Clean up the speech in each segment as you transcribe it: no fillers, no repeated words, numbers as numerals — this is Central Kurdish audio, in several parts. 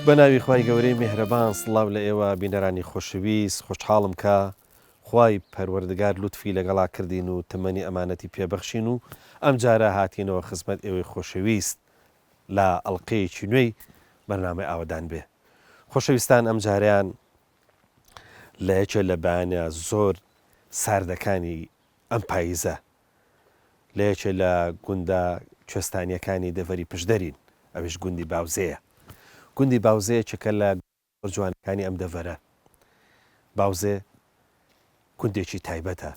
بەناوی خوای گەورەی میهرەبان سڵاو لە ئێوە بینەرانی خۆشەویست خۆشحاڵم کە خوای پەروەردگار لوتفی لەگەڵا کردین و تەمەنی ئەمانەتی پێبەخشین و ئەم جارە هاتینەوە خزمەت ئێوەی خۆشەویست لە ئەڵقەیەکی نوێی بەرنامەی ئاوەدان بێ. خۆشەویستان ئەم جاریان لە یەکێ لە بەیانە زۆر ساردەکانی ئەم پاییزە لە یەکێ لە گوندە کوێستانیەکانی دەڤەری پشدەرین، ئەویش گوندی باوزەیە. گوندی باوزەیە چکە لە جوانەکانی ئەم دەڤەرە. باوزێ گوندێکی تایبەتە،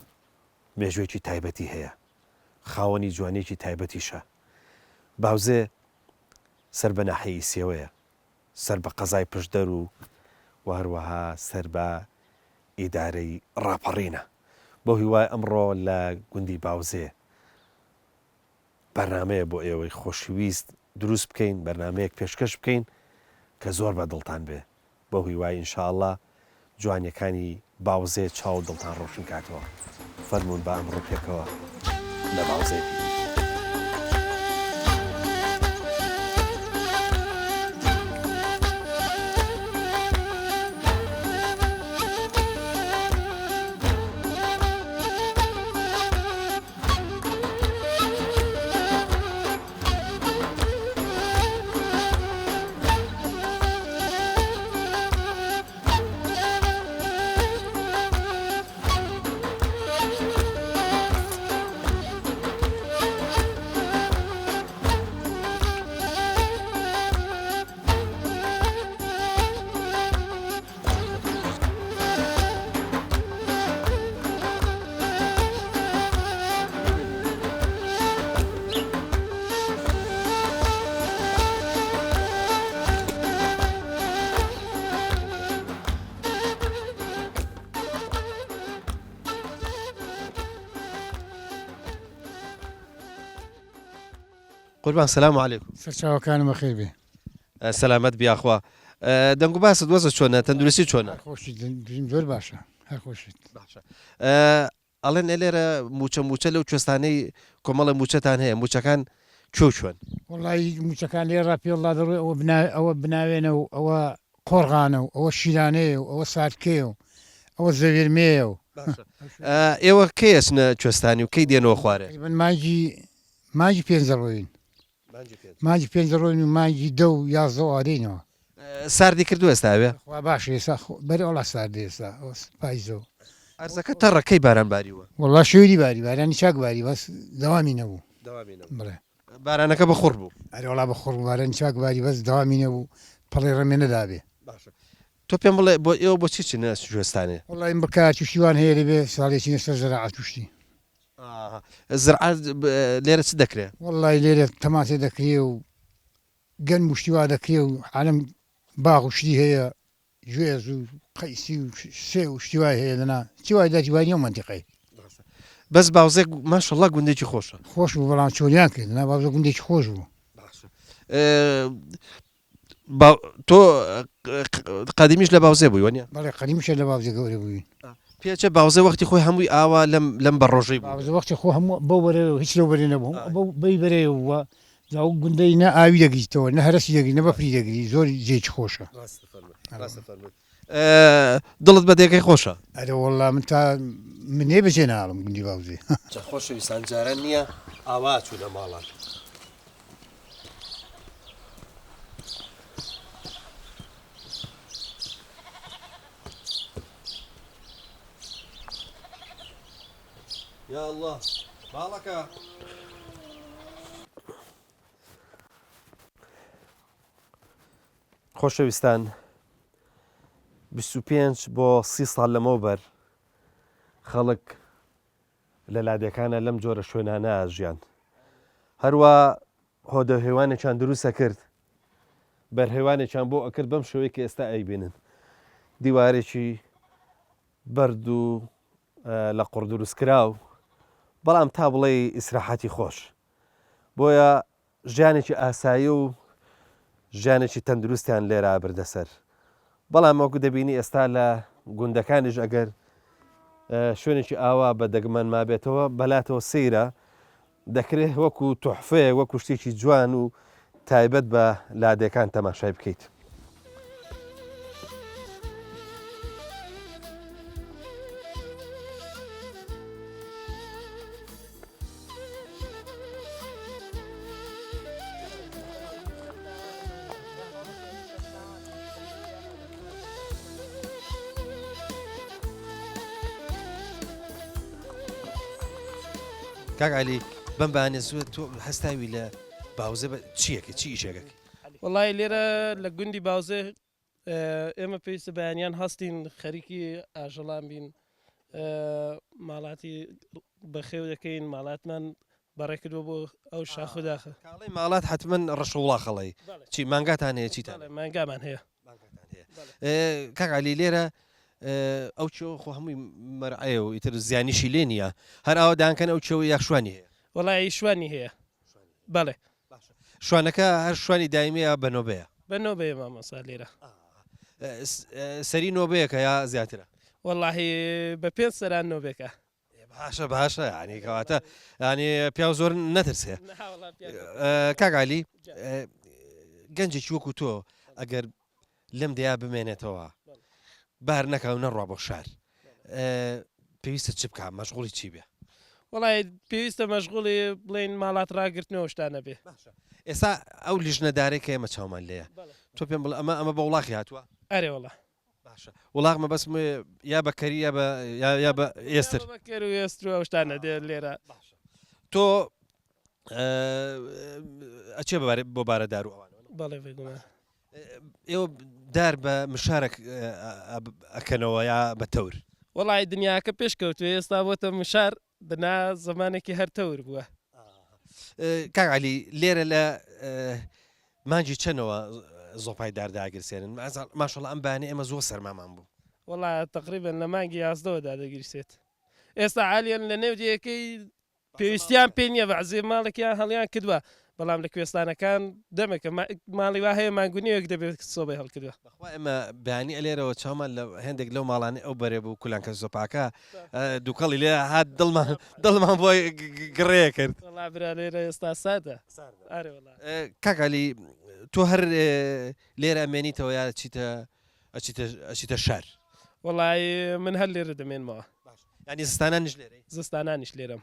مێژوێکی تایبەتی هەیە، خاوەنی جوانێکی تایبەتیشە. باوزێ سەر بە ناحەیەی سێوەیە، سەر بە قەزای پشدەر و هەروەها سەر بە ئیدارەی ڕاپەڕینە. بۆ هیوای ئەمڕۆ لە گوندی باوزێ بەرنامەیە بۆ ئێوەی خۆشەویست دروست بکەین، بەرنمەیەک پێشکەش بکەین کە زۆر بە دڵتان بێ، بۆ هیوای ئینشاءڵڵا جوانیەکانی باوزێ چاو دڵتان ڕۆشن کاتەوە. فەرموون بە ئەمڕۆ پێکەوە لە باوزێ. قوربان سلام علیکم. سەرچاوەکانم بەخێر بێ. سەلامەت بیاخوا. دەنگ و باست وەزت چۆنە؟ تەندروستی چۆنە؟ خۆشی زۆر باشە، هەر خۆشیت باشە. ئەڵێن لێرە موچە لەو کوێستانەی کۆمەڵە موچەتان هەیە، موچەکان چۆن؟ وڵی موچەکان لێرا پێڵا دەڕێ ئەوە بناوێنە و ئەوە قۆڕغانە و ئەوە شیرانەیە و ئەوە سارکێ و ئەوە زەوێرمەیە و ئێوە کەی ئەچنە کوێستانی و کەی دێنەوە خوارێ؟ مانگی پێنجەڕۆین، مانگی پێنجەڕۆین و مانگی دە و یازدە ئارینەوە. ساردی کردو ئێستا بێ؟ خوا باش ئێستا بەرێ ئەوڵا ساردی ئێستا پاییزەوە. ئەرزەکە تەڕەکەی باران باریوە؟ وڵا شوێری بارانی چاک باری بەس دەوامی نەبوو. بڵێ بارانەکە بەخوڕ بوو؟ ئەرێ وڵا بەخوڕ بارانی چاک باری بەس دەوامی نەبوو، پەڵی ڕەمێ نەدابێ. تۆ پێم بڵێ بۆ ئێوە بۆچی چنە کوێستانێ؟ وڵی بکە تووشیوان هەیە لەبێ ساڵێکی نەسەر زەراعەت توشتی. زرعات لێرە چ دەکرێت؟ وڵی لێرە تەماتێ دەکرێ و گەن وشتیوا دەکرێ و عالم باغ وشتی هەیە، گوێز و قەیسی و سێ وشتیوای هەیە لەنا چیوای داجیوانی و منتیقی. بەس باوزێک ماشەڵڵا گوندێکی خۆشە. خۆش بوو بەڵام چۆلیان کرد لەنا باوزە گوندێکی خۆش بوو. تۆ قەدیمیش لە باوزێ بووی وەنیە؟ بەڵێ قەدیمیشە لە باوزێ گەورە بووین. پێچە باوزێ وەختی خۆی هەمووی ئاوا لەم بەڕۆژەی بوو. باوزە وەختی خۆ هەموو بەو بەرێ هیچ لەو بەرێ نەبوو، بەی بەرێەوە زاو گوندەی نە ئاوی دەگریتەوە، نە هەرسی دەگری، نە بەفری دەگری، زۆر جێکی خۆشە. دڵت بە دێگەی خۆشە؟ ئەرە وەڵا من تا منێ بەجێ ناڵم گوندی باوزێ. خۆشەویستان جاران نییە ئاوا چوو لە ماڵان. یا الله باڵەکە خۆشەویستان 25 بۆ 30 ساڵ لەمەوبەر خەڵک لە لادەکانە لەم جۆرە شوێنانە ژیان، هەروە هۆدە هێوانێکیان دروستە کرد، بەرهێوانێکیان بۆ ئەکرد بەم شێوەیە کە ئێستا ئەیبینن، دیوارێکی بەرد و لە قوڕ دروستکراو، بەڵام تا بڵێ ئیسراحەتی خۆش، بۆیە ژیانێکی ئاسایی و ژیانێکی تەندروستیان لێرە بردەسەر. بەڵام وەکو دەبینی ئێستا لە گوندەکانیش ئەگەر شوێنێکی ئاوا بە دەگمەن مابێتەوە بەلاتەوە سەیرە، دەکرێت وەکو تۆحفەیە، وەکو شتێکی جوان و تایبەت بە لادەکان تەماشای بکەیت. کاک علی بەم بەیانە زووە تۆ هەستاوی لە باوزە چیەکە چی ئیشێکەکە وڵی لێرە لە گوندی باوزێ ئێمە پێویستە بەیانیان هەستین خەریکی ئاژەڵان بین ماڵاتی بەخێو دەکەین ماڵاتمان بەڕێکردوە بۆ ئەو شاخوداخە کاڵی ماڵات حتمما ڕەشوڵا خەڵی چی مانگاتان هەیە چیتان مانگامان هەیە کاک علی لێرە ئەو چۆ خۆ هەمووی مەرعەیە و ئیتر زیانیشی لێ نییە هەر ئەوەدانکەن ئەو چێوە یاخشوانی هەیە وڵی شوانی هەیە بەڵێ شوانەکە هەر شوانی دایمەیە بەنۆبەیە بەنەوە بێ مامەسا لێرە سەری نۆبەیەکە یا زیاترە واللهی بە پێنج سەران نۆبێکە باشە باشە ینی کەواتە ینی پیا زۆر نەترسێ کاک علی گەنجێکی وەکو تۆ ئەگەر لەم دەیا بمێنێتەوە بار نەکەو نەڕوا بۆ شار پێویستە چ بکە مەشغوڵی چی بێ وڵی پێویستە مەشغوڵی بڵین ماڵات ڕاگرتنەوە شتانە بێ ئێستا ئەو لیژنەدارێک ئێمە چاومان لێیە تۆ پێم بڵ ئەمە بە وڵاقی هاتووە ئەرێ وڵە باشە وڵاقمە بەسم یا بەکەری یا بە ئێستر بەکەر و ئێستر ئەو شتانە دێ لێرە تۆ ئەچێ بۆ بارەدار و ئەوانەوە بەڵێ بگومە ئێوە دار بە مشارێک ئەکەنەوە یا بە تەور وڵی دنیاکە پێشکەوتوێ ئێستا بۆتە مشار بنا زمانێکی هەرتەور بووە کاک علی لێرە لە مانجی چەنەوە زۆپای دارداگرسێنن ماشەڵ ئەم بانێ ئێمە زۆر سەرمامان بوو وڵا تقریبن لە مانگی یازدەوەدا دەگیرسێت ئێستا عالیان لە نێودیەکەی پێویستیان پێ نییە بەعزێ ماڵێکیان هەڵیان کردووە بەڵام لە کوێستانەکان دەمێکە ماڵی وا هەیە مانگونیەک دەبێت سۆبەی هەڵکردوە بەخوا ئێمە بەیانی ئەلێرەوە چاومان لە هەندێک لەو ماڵانی ئەو بەرێ بوو کولانکە زۆپاکە دووکەڵی لێ هات دڵمان بۆی گڕێ کرد وڵا برا لێرە ئێستا سادە ئارێ وڵا کاک علی تۆ هەر لێرە ئەمێنیتەوە یا ئەچیتە شار وڵی من هەر لێرە دەمێنمەوە ینی زستانانیش لێرەی زستانانیش لێرەم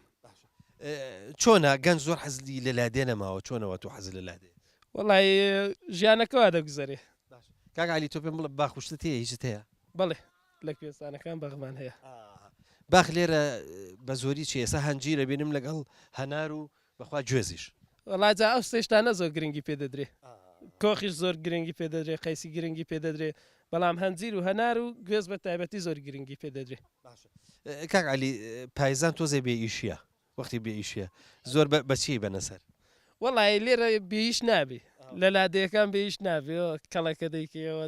چۆنە گەنج زۆر حەزلی لە لادێ نەماوە چۆنەوە تو حەز لە لادێ وڵی ژیانەکەوا دەگوزارێ کاک علی تۆ پێم بڵە باخشتت هەیە هیچت هەیە بەڵێ لە کوێستانەکان بەغمان هەیە باخ لێرە بە زۆری چی ئێستا هەنجیرە بینم لەگەڵ هەنار و بەخوا گوێزیش وڵا جا ئەو سێشتانە زۆر گرنگی پێ دەدرێ کۆخیش زۆر گرنگی پێ دەدرێ قەیسی گرنگی پێ دەدرێ بەڵام هەنجیر و هەنار و گوێز بە تایبەتی زۆر گرنگی پێ دەدرێ کاک علی پایزان تۆزێ بێ ئیشیە وەختی بێ ئیشیە زۆر بەچی بەنەسەر وڵی لێرە بێیش نابێ لە لادەیەکان بێیش نابێ کەڵەکە دەیکەوە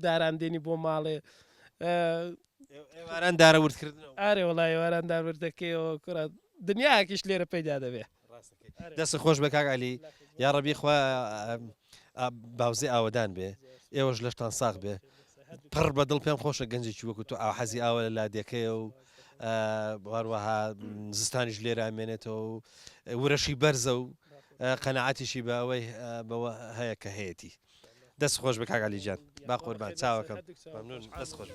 داران دێنی بۆ ماڵێ ئێواران دارە وردکردنەوە ئارێ وڵی ئێواران داوردەکەیەوە کوڕات دنیاکیش لێرە پەیدا دەبێ دەست خۆش بە کاک علی یا ڕەبی خوا باوزێ ئاوەدان بێ ئێوەش لەشتان ساغ بێ پڕ بە دڵ پێم خۆشە گەنجێکی وەکو تۆ ئاو حەزی ئاوە لە لادەکەیە و هەروەها زستانیش لێرە ئەمێنێتەوە و ورەشی بەرزە و قەنەعاتیشی بە ئەوەی بەوە هەیە کە هەیەی دەست خۆش بە کاک علی جان با قوربان چاوەکەم مەمنون دەست خۆش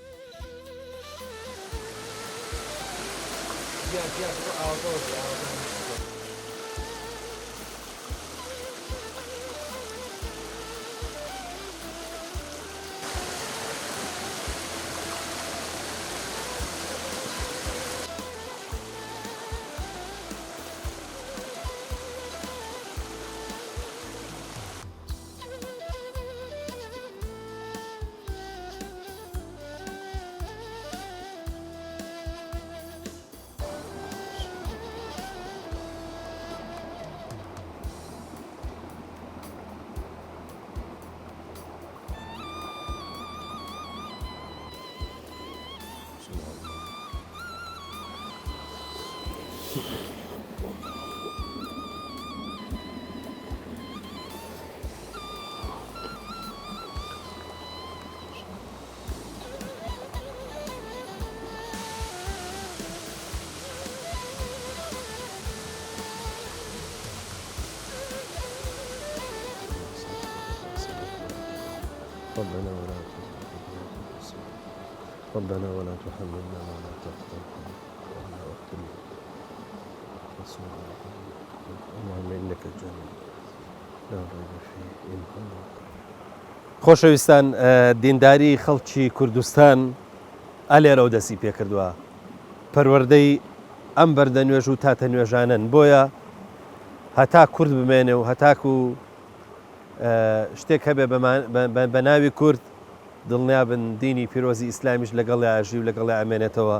ربنا ولا تحملنا ما لا طاقة لنا واغفر اللهم إنك الجليل لا ريب فيه إن خۆشەویستان دینداری خەڵکی کوردستان ئەلێرە و دەستی پێ کردووە پەروەردەی ئەم بەردە نوێژ و تاتە نوێژانن بۆیە هەتا کورد بمێنێ و هەتاکو شتێک هەبێ بە ناوی کورد دڵنیا بن دینی پیرۆزی ئیسلامیش لەگەڵ ئاژی و لەگەڵ ئەمێنێتەوە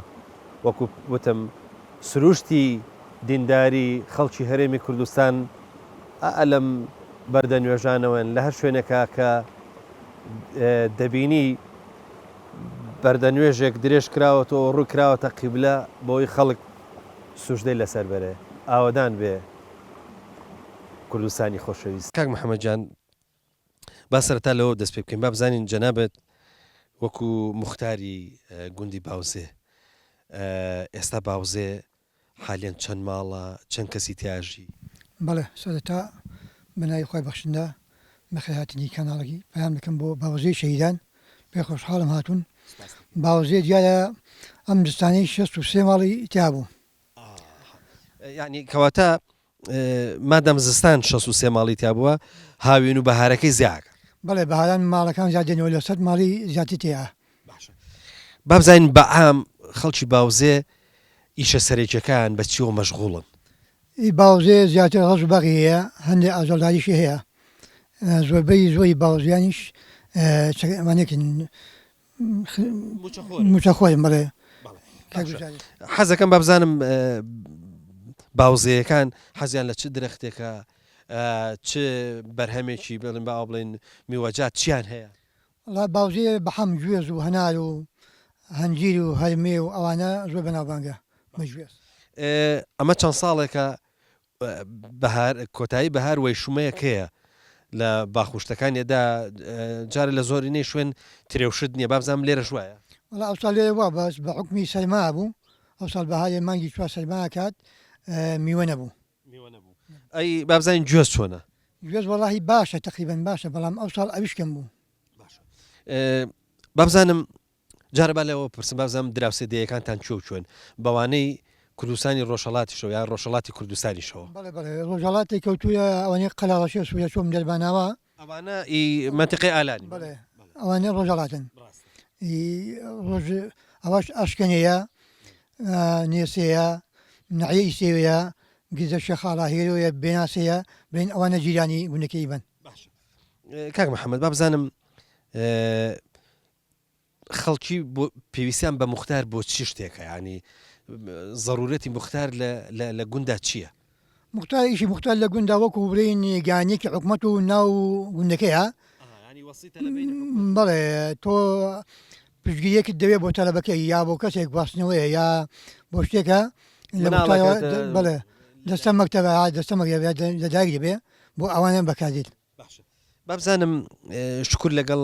وەکو وتم سروشتی دینداری خەڵکی هەرێمی کوردستان ئەلەم بەردە نوێژانەوەن لە هەر شوێنێکە کە دەبینی بەردە نوێژێک درێژ کراوەتەوە ڕوو کراوەتە قیبلە بۆی خەڵک سوژدەی لەسەر بەرێ ئاوەدان بێ کوردستانی خۆشەویست. کاک محەممەدجان با سەرەتا لەوە دەست پێ بکەین با بزانین جەنابەت وەکو مختاری گوندی باوزێ ئێستا باوزێ حالیان چەند ماڵە چەند کەسی تیاژی؟ بەڵێ سەرەتا بەناوی خۆی بەخشندا بەخێهاتنی کەناڵێکی پەیام دەکەم بۆ باوزەی شەهیدان پێ خۆشحاڵم هاتوون. باوزێ دیارە ئەم دستانەی 63 ماڵی تیا بوو. یعنی کەواتە مادەم زستان 63 ماڵی تیا بووە هاوین و بەهارەکەی زیاکە. بەڵێ بەهاران ماڵەکان زیادێنەوە لە 100 ماڵی زیاتی تیا. با بزانین بەعام خەڵکی باوزێ ئیشە سەرێکیەکان بە چیەوە مەشغوڵن؟ باوزێ زیاتر ڕەز و بەغی هەیە هەندێک ئازاداریشی هەیە زۆربەی زۆری باوزیانیش ئەوانێکن موچەخۆرن. بەڵێ حەزەکەم با بزانم باوزەیەکان حەزیان لە چ درەختێکە چ بەرهەمێکی بڵین با بڵین میوەجات چیان هەیە؟ باوزێ بەحەم گوێز و هەنار و هەنگیر و هەرمێ و ئەوانە زۆر بەناوبانگە بەگوێز. ئەمە چەند ساڵێکە کۆتایی بەهار وەی شومەیەک هەیە لە باخوشتەکانیدا جارە لە زۆرینەی شوێن ترێوشت نییە با بزانم لێرە شوایە؟ وڵا ئەو ساڵ لێرە وا بەس بە حکمی سەرما بوو ئەو ساڵ بەهارێ مانگی چوار سەرما کات میوە نەبوو. ئەی با بزانین گوێز چۆنە؟ گوێز وەڵاهی باشە تەقریبەن باشە بەڵام ئەو ساڵ ئەویشکەم بوو. با بزانم جارە با لەوە پرسم با بزانم دراوسێ دەیەکانتان چۆن بەوانەی کوردستانی ڕۆژهەڵاتیشەوە یا ڕۆژهەڵاتی کوردستانیشەوە؟ بەڵێ بەڵێ ڕۆژهەڵاتی کەوتوویە ئەوانەی قەلاغەشێ سوورە چۆم دەرباناوە ئەوانە منتیقی ئالانی. بەڵێ ئەوانە ڕۆژهەڵاتن ئەوەش ئاشکەنەیە نێسەیە نەعیە ئیسێوەیە گیزە شەخاڵا هێرۆیە بێناسەیە بین ئەوانە جیرانی گونەکەی بن. کاک محەممەد با بزانم خەڵکی پێویستیان بە موختار بۆ چی شتێکە ینی ضرورەتی موختار لە گوندا چییە؟ موختاریشی موختار لە گوندا وەکو برین گانێکی حکومەت و ناو گوندەکەیە. بەڵێ تۆ پشتگیریەکت دەوێت بۆ تەلەبەکەی یا بۆ کەسێک گواستنەوەیە یا بۆ شتێکە بڵێ دەستە مەکتەبە دەداگی دەبێ بۆ ئەوانە بەکاردێت. با بزانم شکر لەگەڵ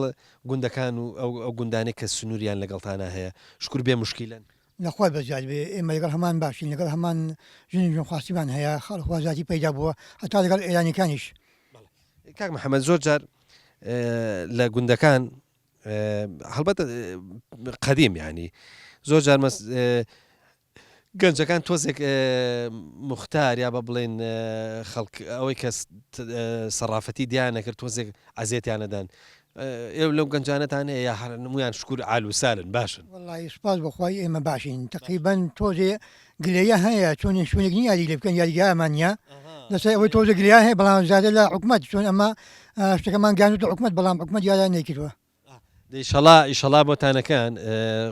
گوندەکان و ئەو گوندانێک کە سنووریان لەگەڵتانە هەیە شکر بێ مشکیلن لەخوای بەزیاد بێ ئێمە لەگەڵ هەمان باشین لەگەڵ هەمان ژنی خواستیمان هەیە خەڵخوازاتی پەیدا بووە هەتا لەگەڵ ئێرانیەکانیش. کاک محەممەد زۆر جار لە گوندەکان هەڵبەتە قەدیم ینی زۆر جار گەنجەکان تۆزێک موختار یا بە بڵێن ئەوەی کە سەرافەتی دیانە کرد تۆزێک عزیێتیانەدان ئێوە لەو گەنجانەتان هەیە یا هەمویان شکور ئالوسالن باشن؟ وەڵی سوپاس بەخوای ئێمە باشین تقریبەن تۆزێ گلەیە هەیە چۆن شوێنێک یاری لێ بکەن یاریگامانە لەسەر ئەوەی تۆزە گلیا هەیە بەڵام زیادە لە حکومەت چۆن ئەمە شتەکەمان گانوت حکومەت بەڵام حکومەت یادا نەکردووە. ئیشەڵا بۆتانەکان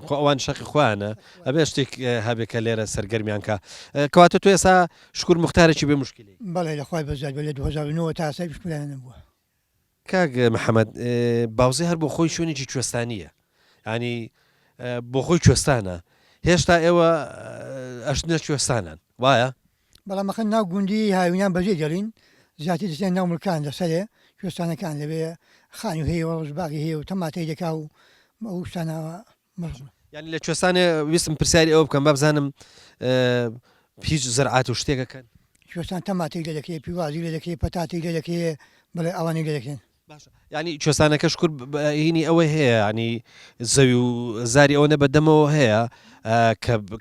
ئەوان شەقی خوانە ئەبێ شتێک هەبێت کە لێرە سەرگەرمیانکە کەواتە تو ئێستا شکر موختارێکی بێ مشکلی؟ بەڵێ لەخوای بەزیاد بە لە 2009 تا ئێستا مشکلانە نەبووە. کاک محەممەد باوزێ هەر بۆ خۆی شوێنێکی کوێستانیە ینی بۆ خۆی کوێستانە هێشتا ئێوە ئەشنە کوێستانان وایە؟ بەڵام مەخەن ناو گوندی هاوینان بەجێ دەڵین زیاتی دەستێن ناو ملکان لەسەرێ کوێستانەکان لەبێ خانی و هەیە ڕۆژباغی هەیە و تەماتەی دەکا و ئەو شتانەوە ینی لە کوێستانێ ویستم پرسیاری ئەوە بکەم با بزانم هیچ زەرعات و شتێکەکەن کوێستان تەماتەی لێ دەکەێت پیوازی لێ دەکەێت پەتاتی لێ دەکەێت بەڵێ ئەوانەی لێ دەکەن. ینی کوێستانەکە شکر هینی ئەوەی هەیە ینی زەوی و زاری ئەوە نەبەدەمەوە هەیە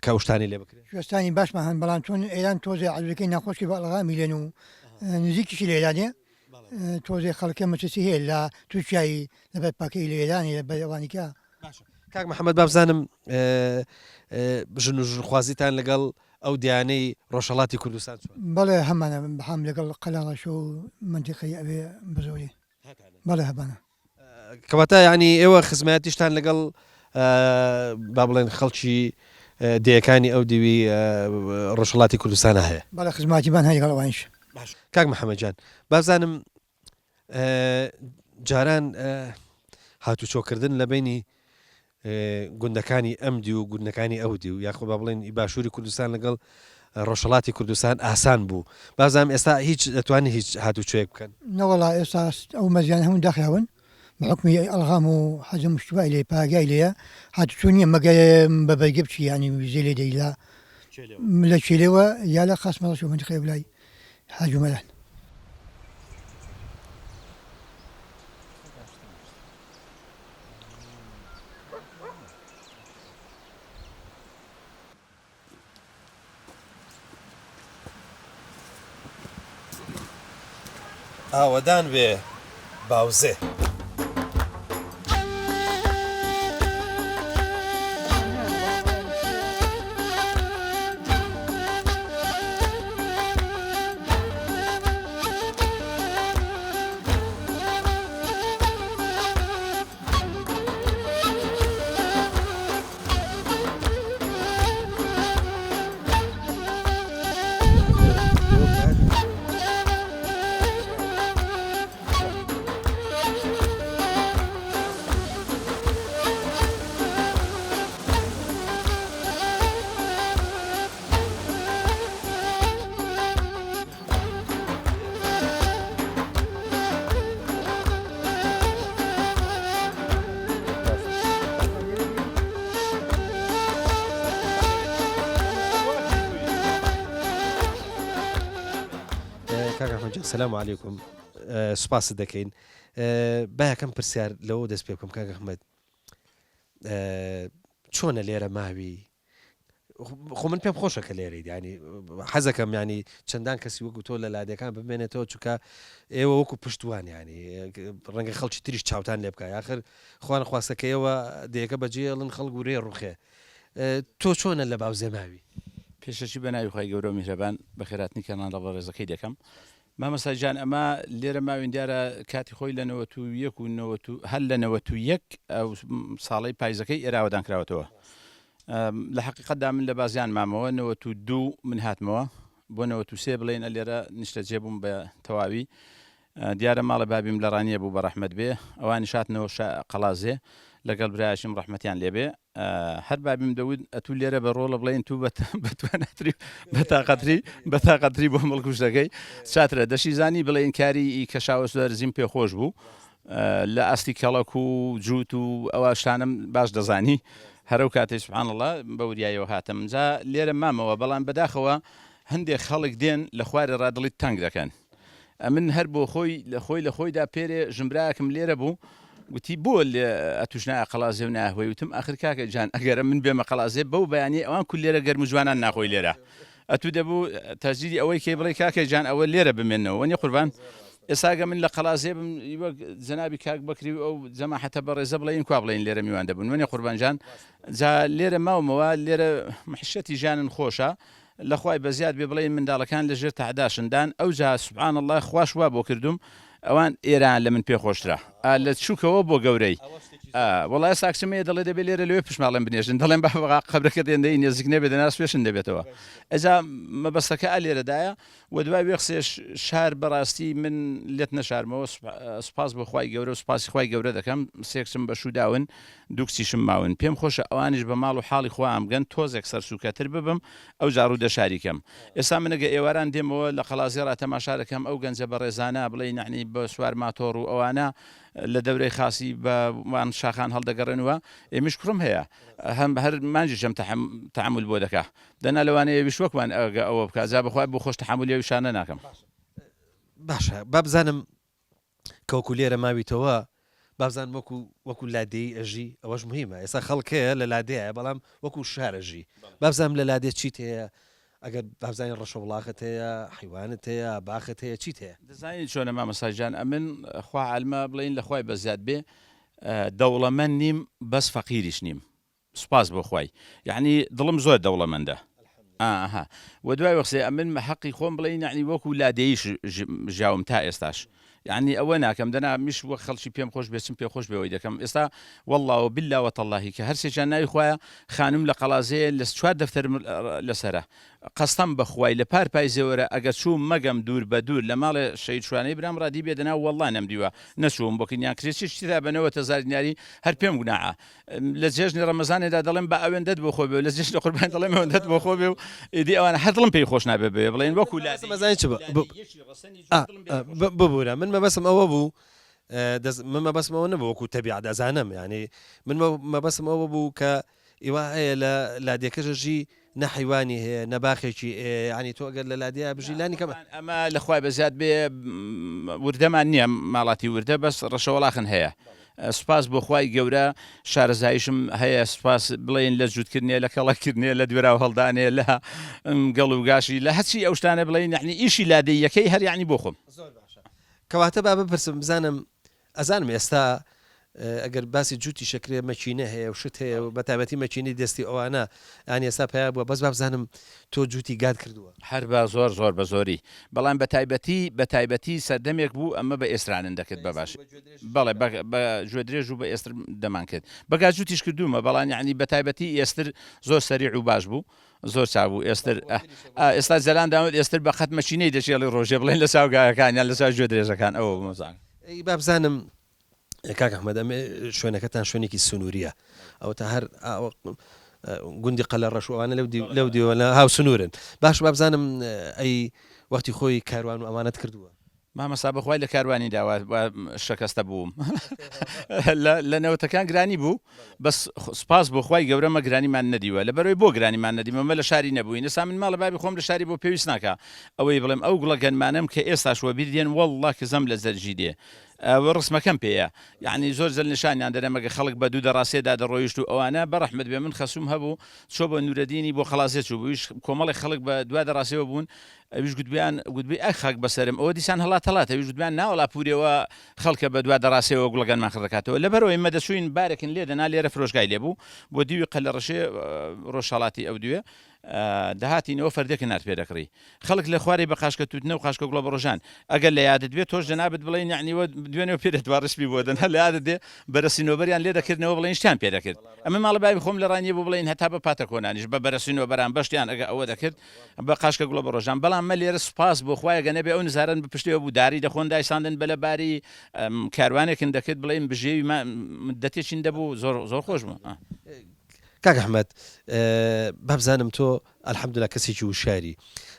کە شتانی لێ بکرێت. کوێستانی باشمان هەن بەڵام چۆن ئێران تۆزێ عەزوەکەی ناخۆشکی بەڵغامی لێن و نزیکیشی لە ئێرانێ تۆزێ خەڵکە مەچسی هەیە لە تووشایی لەبەر پاکەی لە ئێرانی لە بەوانیکە. کاک محەممەد با بزانم ژن و ژنخوازیتان لەگەڵ ئەو دیانەی ڕۆژهەڵاتی کوردستان چۆن؟ بەڵێ هەمانە بەحام لەگەڵ قەلاغەش و منتیقی ئەوێ بزۆری بەڵێ هەبانە کەواتە ینی ئێوە خزمەتیشتان لەگەڵ با بڵێن خەڵکی دەیەکانی ئەو دیوی ڕۆژهەڵاتی کوردستانە هەیە. بەڵێ خزماتیبان هەیە لەگەڵەوانیش. کاک محەممەدجان بازانم جاران هاتوچۆکردن لە بینی گوندەکانی ئەمدی و گوندەکانی ئەودی و یاخۆ با بڵێن باشووری کوردستان لەگەڵ ڕۆژهەڵاتی کوردستان ئاسان بوو. بازانم ئێستا هیچ دەتوانێت هیچ هاتوچۆیەک بکەن. نەوەڵا ئێستا ئەو مەزیان هەموو داخراون بحکمی ئەلغام و حەزم شتوای لێ پاگای لێە هاتوچۆ نییە مەگە بەبەیگە بچی ینی ویزێ لێ دەیلا لە چێلەوە یا لە خاصمەڵەش و منتیقی بلای حاجومەلان. ئاوەدان بێ باوزێ. سلام علیکم سوپاس دەکەین با یەکەم پرسیار لەوە دەست پێ بکەم کاک ئەحمەد چۆنە لێرە ماوی خۆ من پێم خۆشە کە لێرەیت ینی حەزەکەم ینی چەندان کەسی وەکو تۆ لە لادەکان بمێنێتەوە چونکە ئێوە وەکو پشتوان ینی ڕەنگە خەڵکی تریش چاوتان لێ بکە یاخر خوان خواستەکە ئێوە دەیەکە بەجێڵن خەڵک و ڕێ ڕوخێ تۆ چۆنە لە باوزێ ماوی پێشەشی بە ناوی خۆی گەورە و میهرەبان بەخێراتنی کەنان لە ڕێزەکەی دەکەم مامەساجان ئەمە لێرە ماوین دیارە کاتی خۆی لە 91 و هەل لە 91 ئەو ساڵی پاییزەکەی ئێراوەدان کراوەتەوە لە حقیقەتدا من لە بازیان مامەوە 92 من هاتمەوە بۆ 93 بڵێن لێرە نیشتە جێبووم بە تەواوی دیارە ماڵە بابیم لە ڕانیە بوو بە ڕەحمەت بێ ئەوانی شاتنەوە قەڵازێ لەگەڵ برایشم ڕەحمەتیان لێبێ هەر بابیم دەوت ئەتوو لێرە بە ڕۆڵە بڵێن تو بەتوانێتری بەتاقەتری بۆ مڵکوشتەکەی چاترە دەشی زانی بڵێن کاری کەشاوەس دەرزیم پێخۆش بوو لە ئاستی کەڵک و جووت و ئەوە شتانم باش دەزانی هەرو کاتێ سبحان الله بەوریایەوە هاتم جا لێرە مامەوە بەڵام بەداخەوە هەندێک خەڵک دێن لە خوارێ ڕادڵی تەنگ دەکەن من هەر بۆ خۆی لە خۆیدا پێرێ ژمراکم لێرە بوو وتی بۆ ئەتوشنا قەڵازێ و ناهۆی وتم ئاخر کاکە جان ئەگەرە من بێمە قەڵازێ بەو بەیانی ئەوان کو لێرە گەرم جوانان ناخۆی لێرە ئەتو دەبوو تەجیری ئەوەی کێ بڵێ کاکە جان ئەوە لێرە بمێنەوە وەنی قوربان ئێساگە من لە قەڵازێ بم جەنابی کاک بەکری ئەو جەماحەتە بەڕێزە بڵێن کوا بڵێن لێرە میوان دەبوون وەنی قوربان جان جا لێرە ماومەوە لێرە محشەتی ژیانن خۆشە لەخوای بەزیاد بێ بڵێن منداڵەکان لەژێر تەعداشندان ئەو جا سبحان الله خواش وا بۆ کردوم ئەوان ئێران لە من پێخۆشترا لە چووکەوە بۆ گەورەی وڵای ساکسمەیە دەڵێ دەبێت لێرە لێ پشماڵم بنێژن دەڵێن با قەبرەکە دێندەی نێزیک نەبێت دەناس پێشن دەبێتەوە ئەجا مەبەستەکە لێرەدایە و دوای وێ قسێش شار بەڕاستی من لێت نەشارمەوە سوپاس بە خوای گەورە و سوپاسی خوای گەورە دەکەم سێکسم بە شوداون دوو کچیشم ماون پێم خۆشە ئەوانیش بە ماڵ و حاڵی خوا ئەمگەن تۆزێک سەرسوکەتر ببم ئەو جاڕوو دەشاریکەم ئێستا منەگە ئێواران دێمەوە لە قەڵازێڕا تەماشارەکەم ئەو گەنجە بەڕێزانە بڵێ نەعنی بە سوار ماتۆڕ و ئەوانە لە دەورەی خاصی بەوان شاخان هەڵدەگەڕێنەوە ئێمەش کوڕم هەیە هەر مانجیشم تەحمل بۆ دەکا دەنا لەوانەیە ویشوەکمان ئەوە بکە جا بەخوای بۆ خۆش تەحملی ویشانە ناکەم باشە بابزانم کەوکو لێرە ماویتەوە بابزان وەکو لادەی ئەژی ئەوەش مهمە ئێستا خەڵکەیە لە لادەیە بەڵام وەکو شارەژی بابزانم لە لادێ چیت هەیە ئەگەر بابزانانی ڕەشە وڵاقت هەیە حیوانت هەیە باخت هەیە چیت هەیە دەزانین چۆنە مامەساجان ئەمن خوا عەلمە بڵێن لەخوای بەزیاد بێ دەوڵەمەند نیم بەس فەقیریش نیم سوپاس بۆ خوای یعنی دڵم زۆر دەوڵەمەندە ئاها و دوای وەخسێ ئەمن حەقی خۆم بڵێن یعنی وەکو لادەیش ژاوم تا ئێستاش یعنی ئەوە ناکەم دەنا میش وە خەڵکی پێم خۆش بێچم پێ خۆش بەوەی دەکەم ئێستا والله بالله وتەڵاهی کە هەرسێکیان ناوی خۆیە خانم لە قەڵازەیە لە 4 دەفتەر لەسرە قەستەم بەخوای لە پای زێوەرە ئەگەر چوو مەگەم دوور بە دوور لە ماڵێ شەید شوانەی برام ڕادی بێ دەنا والله نەمدیوە نەچووم بۆ کنیان کرێکیشتیدا بنەوە تەزارنیاری هەر پێم گوناعە لە جێژنی ڕەمەزانێدا دەڵێن بە ئەوێندەت بۆ خۆ بێ لە جێژنی قوربان دەڵێن ئەوەندەت بۆ خۆ بێ و ئیدی ئەوانە هەر دڵم پێی خۆش نابێ بێ بڵێن وەکو مەزانی چ ببوورە من مەبەسم ئەوە بوو من مەبەسم ئەوە نەبوو وەکو تەبیعەت ئەزانم ینی من مەبەسم ئەوە بوو کە ئیوا هەیە لە لادێکەژەژی نەحیوانی هەیە نەباخێکی ینی تۆ ئەگەر لە لادیا بژی لانی کەمە ئەمە لەخوای بەزیاد بێ وردەمان نییە ماڵاتی وردە بەس ڕەشەوەڵاخن هەیە سپاس بۆ خوای گەورە شارەزایشم هەیە سپاس بڵێن لە جوودکردنیە لە کەڵەکردنیە لە دوێرا هەڵدانێ لە گەڵ و گاشی لە هەچی ئەو شتانە بڵێن یعنی ئیشی لادەی یەکەی هەر یعنی بۆ خۆم کەواتە با بپرسم بزانم ئەزانم ئێستا ئەگەر باسی جووتی شکرێ مەچینە هەیە و شت هەیە و بە تایبەتی مەچینی دەستی ئەوانە ئەنی ئێستا پیا بووە بەس با بزانم تۆ جووتی گاد کردووە هەر بە زۆر بە زۆری بەڵام بە تایبەتی سەردەمێک بوو ئەمە بە ئێسترانن دەکرد بە باش بەڵێ بە گوێ درێژ و بە ئێستر دەمان کرد بەگا جووتیش کردومە بەڵام یعنی بە تایبەتی ئێستر زۆر سەریع و باش بوو زۆر چابوو ئێستا جەلان داوت ئێستر بە خەت مەچینەی دەچێڵی ڕۆژێ بڵێن لە ساوگایەکانیان لە ساو گوێ درێژەکان ئەوە مەزان ئەی با بزانم کاک ئەحمەد ئەمێ شوێنەکەتان شوێنێکی سنووریە ئەو تا هەر گوندی قەلە ڕەشوانە لەو دیوەنە هاو سنوورن باش با بزانم ئەی وەختی خۆی کاروان و ئەمانەت کردووە مامەسا بەخوای لە کاروانی داوا شەکەستە بووم لە نەوتەکان گرانی بوو بەس سپاس بۆ خوای گەورەمە گرانیمان نەدیوە لە بەرەوەی بۆ گرانیمان نەدیمەمە لە شاری نەبووی نەسا من ماڵە بابی خۆم لە شاری بۆ پێویست ناکە ئەوەی بڵێم ئەو گوڵە گەنمانم کە ئێستاشوە بیردێن والله کە زەم لە زەرجی دێ ڕسمەکەم پێەیە یعنی زۆر زەل نیشانیان دەرەمەگە خەڵک بە دوو دەڕاستێدا دەڕۆیشت و ئەوانە بەڕەحمەت بێ من خەسوم هەبوو چۆ بە نورەدینی بۆ خەڵازێت چوو بوویش کۆمەڵی خەڵک بە دوا دەڕاستەوە بوون ئەویش گوتبیان ئەی خاک بەسەرم ئەوە دیسان هەڵات ئەویش گوتبیان ناوەڵا پورێەوە خەڵکە بە دوا دەڕاستەوە گوڵەگەنمان خڕدەکاتەوە لەبەرەوەی مەدەچوین بارێکن لێدەنا لێرە فرۆشگای لێبوو بۆ دیوی قەلە ڕەشێ ڕۆژهەڵاتی ئەو دوێ داهاتینەوە فەردێکە نار پێ دەکڕی خەڵک لە خوارێ بە قاشکە توتنە و قاشکە گوڵە بڕۆژان ئەگەر لە یادت بێت تۆش جەنابەت بڵێن یعنیوە دوێنێەوە پێ دەتوار ڕسپی بۆ دەن هەر لە یادت دێ بەرەسینۆبەریان لێ دەکردنەوە بڵێن شتیان پێ دەکرد ئەمە ماڵە بابی خۆم لە ڕانیە بۆ بڵێن هەتا بە پاتە کۆنانیش بە بەرەسینەوە بەران بەشتیان ئەگە ئەوە دەکرد بە قاشکە گوڵە بڕۆژان بەڵام مە لێرە سوپاس بۆ خوایە گەنەبێ ئەو نزارن بپشتەوە بوو داری دەخۆن دایساندن بە لەباری کاروانێکن دەکرد بڵێن بژێوی دەتێکین دەبوو زۆر خۆش بوو کاک ئەحمەد با بزانم تۆ ئەلحەمدولیلا کەسێکی وشاری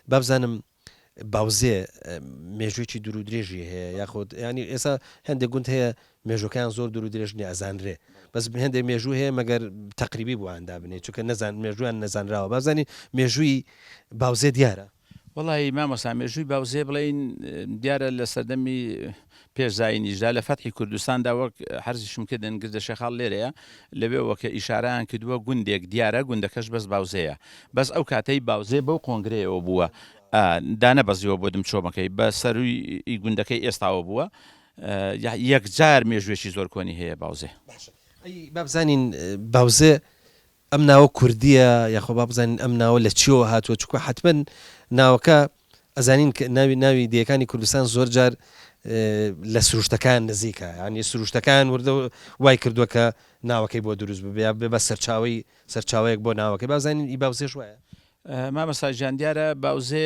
با بزانم باوزێ مێژوێکی دوور و درێژی هەیە یاخۆت ینی ئێستا هەندێک گوند هەیە مێژوەکان زۆر دوور و درێژنی ئەزانرێ بەس هەندێک مێژوو هەیە مەگەر تەقریبی بۆیاندا بنێ چونکە مێژویان نەزانراوە بازانی مێژووی باوزێ دیارە وڵی مامەسا مێژووی باوزێ بڵێن دیارە لە سەردەمی پێشزاینیشدا لە فەتحی کوردستاندا وەک حەرزیشم کردن گردە شەخاڵ لێرەیە لەوێ وەکە ئیشارەیان کردووە گوندێک دیارە گوندەکەش بەس باوزەیە بەس ئەو کاتەی باوزێ بەو کۆنگرەیەوە بووە دانە بەزیەوە بۆ دم چۆمەکەی بە سەروی گوندەکەی ئێستاوە بووە یەکجار مێژوێکی زۆر کۆنی هەیە باوزێ با بزانین باوزێ ئەم ناوە کوردیە یاخۆ با بزانین ئەم ناوە لە چیەوە هاتووە چکە حتمما ناوەکە ئەزانین ناوی دیەکانی کوردستان زۆر جار لە سروشتەکان نزیکە ینی سروشتەکان وردە وای کردووە کە ناوەکەی بۆ دروست ببێ بە سەرچاوەیەک بۆ ناوەکەی بازانین ئی باوزێش وایە مامەساژیان دیارە باوزێ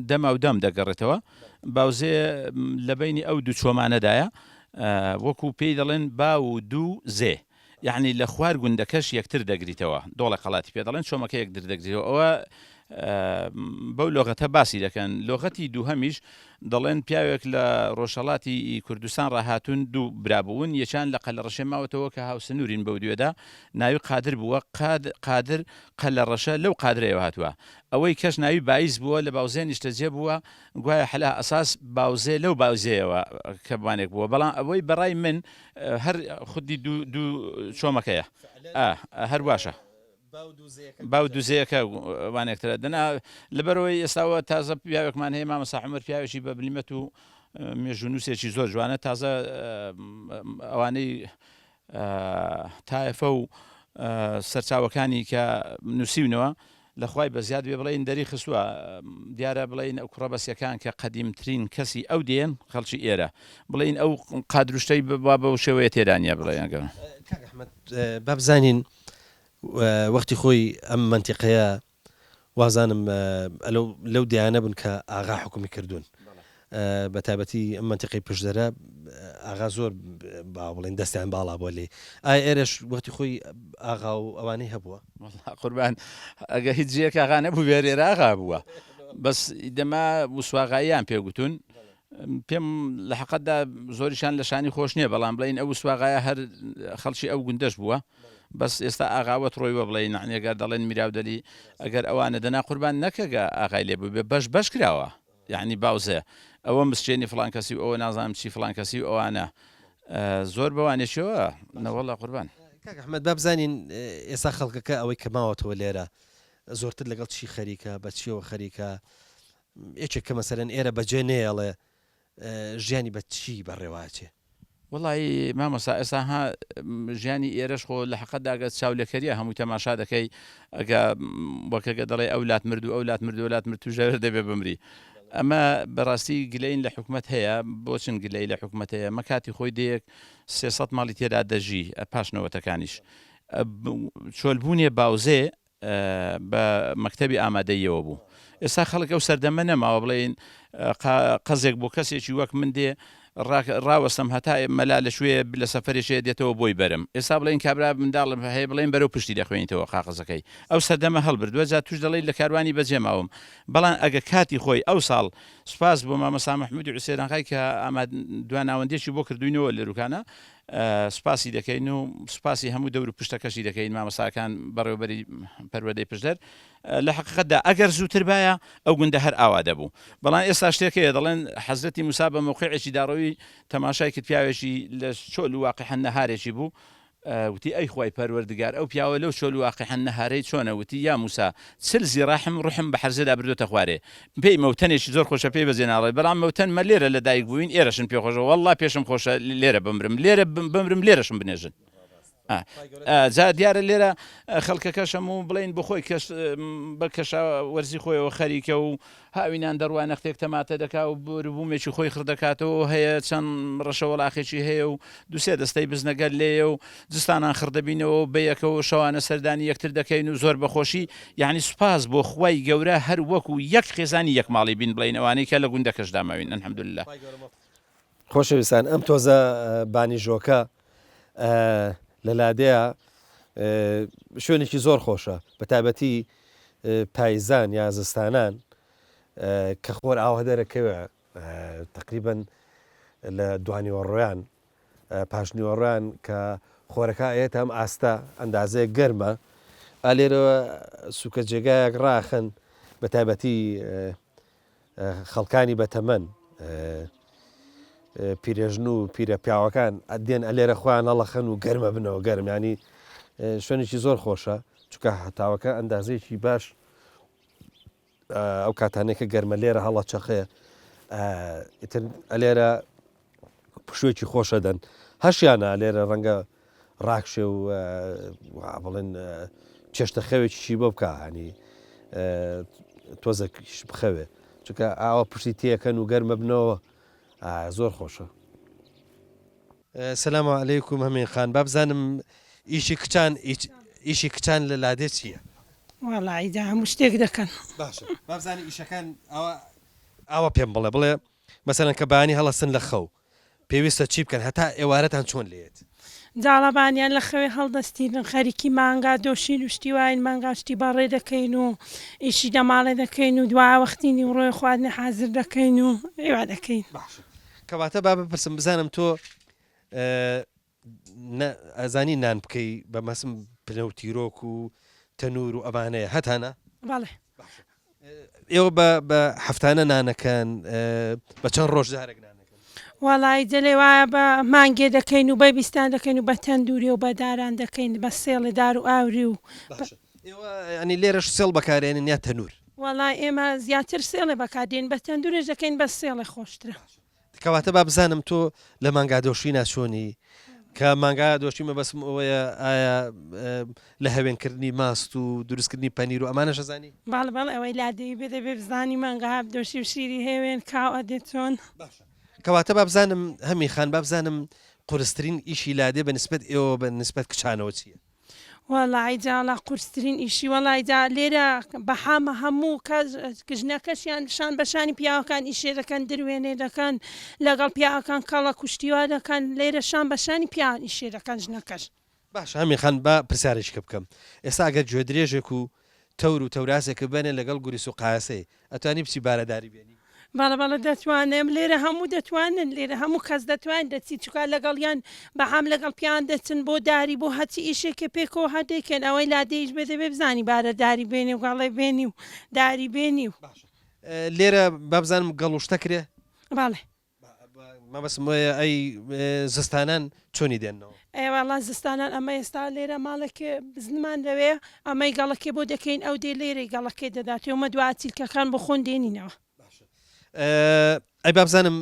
دەما و دەم دەگەڕێتەوە باوزێ لە بینی ئەو دوو چۆمانەدایە وەکو پێی دەڵێن با و دوو زێ یعنی لە خوار گوندەکەش یەکتر دەگریتەوە دۆڵە قەڵاتی پێ دەڵێن چۆمەکە یەکتر دەگریتەوە ئەوە بەو لۆغەتە باسی دەکەن لۆغەتی دووهەمیش دەڵێن پیاوێک لە ڕۆژهەڵاتی کوردستان ڕاهاتون دوو برابوون یەکیان لە قەلە ڕەشێ ماوەتەوە کە هاوسنوورین بەو دوێدا ناوی قادر بووە قادر قەلە ڕەشە لەو قادرەوە هاتووە ئەوەی کەش ناوی باعیس بووە لە باوزێ نیشتەجێ بووە گوایە حەلا ئەساس باوزێ لەو باوزەیەوە کە بوانێک بووە بەڵام ئەوەی بەڕای من هەر خودی دوو چۆمەکەیە هەر باشە باو دوزەیەکە وانێکترە دەنا لەبەرەوەی ئێستاوە تازە پیاوێکمان هەیە مامەسا عومەر پیاوێکی بە بلیمەت و مێژونووسێکی زۆر جوانە تازە ئەوانەی تایفە و سەرچاوەکانی کە نووسیونەوە لەخوای بە زیاد بێ بڵێن دەری خستووە دیارە بڵێن ئەو کوڕە بەسیەکان کە قەدیمترین کەسی ئەو دێن خەڵکی ئێرە بڵێن ئەو قادروشتەی بە بەو شێوەیە تێدانە بڵێنگە کاک ئەحمەد بابزانین وەختی خۆی ئەم منتیقەیە وازانم لەو دیانە بن کە ئاغا حکومی کردوون بە تایبەتی ئەم منتیقەی پشدەرە ئاغا زۆر با بڵێن دەستیان باڵا بۆ لێ ئایا ئێرەش وەختی خۆی ئاغا و ئەوانەی هەبووە قوربان ئەگە هیچ جیەک ئاغا نەبوو بێرێرە ئاغا بووە بەس دەما وسواغاییان پێگوتون پێم لە حەقەتدا زۆریشان لە شانی خۆش نییە بەڵام بڵین ئەو سواغایە هەر خەڵکی ئەو گوندەش بووە بەس ئێستا ئاغاوە ڕۆیوە بڵێن نعنێگەر دەڵێن میراودەلی ئەگەر ئەوانە دەنا قوربان نەکەگە ئاغای لێ بوو بێ بەش کراوە یعنی باوزێ ئەوە مسچێنی فلان کەسی و ئەوە نازانم چی فلان کەسی و ئەوانە زۆر بەوانێشەوە نەوەڵا قوربان کاک ئەحمەد بابزانین ئێستا خەڵکەکە ئەوەی کەماوەتەوە لێرە زۆرتر لەگەڵ چی خەریکە بە چیەوە خەریکە یەکێک کە مەسەرەن ئێرە بەجێ نێڵێ ژیانی بە چی بەڕێواچێ وڵی مامەسا ئێستا ها ژیانی ئێرەش خۆ لە حەقەتداگە چاولەکەریە هەمووی تەماشا دەکەی ئەگە وەکەگە دەڵێ ئەولات مردو ئەولات مردو وڵات مرد توژەر دەبێ بمری ئەمە بەڕاستی گلەین لە حکومت هەیە بۆچن گلەی لە حکومت هەیە مەکاتی خۆی دەیەک 300 ماڵی تێدا دەژی پاشنەوەتەکانیش چۆلبوونێ باوزێ بە مەکتەبی ئامادەیەوە بوو ئێستا خەڵک ئەو سەردەمە نەماوە بڵێن قەزێک بۆ کەسێکی وەک من دێ ڕاوەستم هەتا مەلا لە شوێ لە سەفرێشێ دێتەوە بۆی بەرم ئێستا بڵێن کابرا منداڵم هەیە بڵێن بەرەو پشتی دەخوێنیتەوە قاقەزەکەی ئەو سەردەمە هەڵبردووە جا توش دەڵێ لە کاروانی بەجێماوم بەڵام ئەگە کاتی خۆی ئەو ساڵ سوپاس بۆ مامەسا مەحموود حوسێنخای کە ئەمە دواناوەندێکی بۆ کردوینەوە لە ڕووکانە سوپاسی دەکەین و سوپاسی هەموو دەور و پشتەکەشی دەکەین مامەساکان بەڕێوەبەری پەروەردەی پشدەر لە حقیقەتدا ئەگەر زووتر باە ئەو گوندە هەر ئاوا دەبوو بەڵام ئێستا شتێکەیە دەڵێن حەزرەتی موسا بە موقعێکی داڕەوی تەماشای کرد پیاوێکی لە چۆل و واقعەن نەهارێکی بوو وتی ئەی خوای پەروەردگار ئەو پیاوە لەو چۆل و واقعەن نەهارەی چۆنە وتی یا موسا چلزی ڕاحم ڕوحم بە حەرزەدا بردوتە خوارێ پێی مەوتەنێکی زۆر خۆشە پێی بەزێناڵێ بەڵام مەوتەن مە لێرە لە دایک بووین ئێرەشن پێ خۆشە وەڵڵا پێشم خۆشە لێرە بمرم لێرە بمرم لێرەشم بنێژن جا دیارە لێرە خەڵکەکەشەم و بڵین بخۆی بە کەشا وەرزی خۆیەوە خەریکە و هاوینان دەڕوان نەختێک تەماتە دەکا و بوومێکی خۆی خردەکاتەوە هەیە چەند ڕەشەوەڵاخێکی هەیە و دووسێ دەستەی بزنەگەر لێە و جستانان خردەبینەوە بەیەکەوە شەوانە سەردانی یەکتر دەکەین و زۆر بەخۆشی یعنی سوپاس بۆ خوای گەورە هەر وەکو یەک خێزانی یەک ماڵی بین بڵین ئەوانەی کە لە گوندەکەشدا ماوین الحەمدولله خۆشەویستان ئەم تۆزە بانیژۆکە لە لادەیە شوێنێکی زۆر خۆشە بە تایبەتی پاییزان یا زستانان کە خۆر ئاوە دەرەکەوێ تقریبن لە دوانیوەڕۆیان پاشنیوەڕۆیان کە خۆرەکە ئێت هەم ئاستا ئەندازەیە گەرمە ئالێرەوە سوکە جێگایەک ڕاخن بە تایبەتی خەڵکانی بەتەمەن پیرێژن و پیرە پیاوەکان ئەدێن ئەلێرە خۆیان هەڵەخەن و گەرمە بنەوە گەرم ینی شوێنێکی زۆر خۆشە چکە هەتاوەکە ئەندازەیەکی باش ئەو کاتانێکە گەرمە لێرە هەڵە چەخەیە ئیتر ئەلێرە پشوێکی خۆشە دەن هەشیانە لێرە ڕەنگە ڕاکشێ و بڵێن چێشتە خەوێکیشی بۆ بکە هەنی تۆزێکیش بخەوێ چکە ئاوە پشتی تێەکەن و گەرمە بنەوە زۆر خۆشە. سەلام عەلەیکوم هەمین خان بابزانم ئیشی کچان لە لادێ چییە؟ وەڵی هەموو شتێک دەکەن باشە بابزانی ئیشەکان ئاوە پێم بڵێ مەسەرەن کە بەیانی هەڵەسن لە خەو پێویستە چی بکەن هەتا ئێوارەتان چۆن لێت؟ جاڵەبانیان لە خەوێ هەڵدەستیرن خەریکی مانگا دۆشین و شتی واین مانگاشتی بەڕێ دەکەین و ئیشی دەماڵێ دەکەین و دوا وەختینی و ڕۆی خواردنی حازر دەکەین و ئێوە دەکەین. کەواتە با بپرسم بزانم تۆ ئەزانی نان بکەی بە مەسم پنە و تیرۆک و تەنور و ئەوانەیە هەتانە؟ بەڵێ ئێوە بە هەفتانە نانەکەن بە چەند ڕۆژ جارێک نانەکەن؟ وەڵی جەلێ وایە بە مانگێ دەکەین و بەیبیستان دەکەین و بە تەندوری و بەداران دەکەین بە سێڵی دار و ئاوری و ئێوە ینی لێرەش سێڵ بەکارێنن یا تەنور؟ وەڵی ئێمە زیاتر سێڵێ بەکاردێن بە تەندورێش دەکەین بە سێڵی خۆشترە. کەواتە با بزانم تۆ لە مانگادۆشی ناچۆنی کە مانگا دۆشیمە بەسم ئەوەیە ئایا لە هەوێنکردنی ماست و دروستکردنی پەنیر و ئەمانە شەزانی باڵ باڵ ئەوەی لادەی بێ دەبێ بزانی مانگە هابدۆشی و شیری هێوێن کاو ئەدێت چۆن کەواتە با بزانم هەمی خان با بزانم قورسترین ئیشی لادێ بە نسبەت ئێوە بە نسبەت کچانەوە چییە؟ وەڵی جاڵا قورسترین ئیشی وەڵی جا لێرە بەحامە هەموو کژنەکەشیان شان بەشانی پیاوەکان ئیشێ دەکەن دروێنێ دەکەن لەگەڵ پیاوەکان کەڵە کوشتیوا دەکەن لێرە شان بەشانی پیاوان ئیشێ دەکەن ژنەکەش. باش هەمی خان با پرسیارێککە بکەم ئێستا ئەگەر گوێ درێژێک و تەور و تەوراسێکە بێنێ لەگەڵ گوریس و قاسێ ئەتوانی بچی بارەداری بێنی باڵە باڵە دەتوانم لێرە هەموو دەتوانن لێرە هەموو کەس دەتوان دەچی چکە لەگەڵیان بەهام لەگەڵ پیان دەچن بۆ داری بۆ هەچی ئیشێکە پێکەوە هەدەیکەن ئەوەی لادەیش بێ دەبێ بزانی بارەداری بێنی و گاڵی بێنی و داری بێنی و لێرە بابزانم گەڵوشتە کرێ باڵێ مەبەسم وایە ئەی زستانان چۆنی دێنەوە ئێوەڵا زستانان ئەمە ئێستا لێرە ماڵێکێ بزنمان دەوێ ئەمەی گەڵەکێ بۆ دەکەین ئەو دێ لێرەی گەڵەکەی دەداتێومە دواتیلکەکان بۆ خۆن دێنینەوە. ئەی بابزانم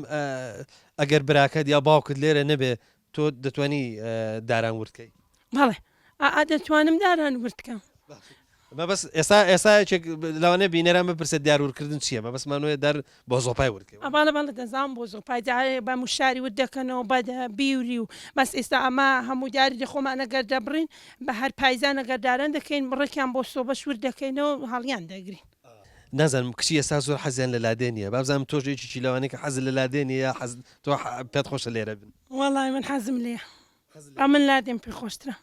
ئەگەر براکەت یا باوکت لێرە نەبێ تۆ دەتوانی داران وردکەی بەڵێ دەتوانم داران وردکەم. مەبەس ئێستا لەوانێ بینەران بپرسێت دیارورکردن چییە مەبەسمانوێ دەر بۆ زۆپای وردکەوە ئەباڵە باڵە دەزان بۆ زۆپای بە موشاری ورد دەکەنەوە بە بیوری و بەس ئێستا ئەمە هەموو دیاری دەخۆمانەگەر دەبڕین بە هەر پایزانەگەر داران دەکەین ڕێکیان بۆ سۆبە شور دەکەینەوە هەڵیان دەگرین. نازانم کچی ئێستا زۆر حەزیان لە لادێنیە بابزانم تۆژێکی لەوانەیە کە حەز لە لادێنیە تۆ پێت خۆشە لێرە بن وەڵی من حەزم لێ ئەمن لادێن پێ خۆشترە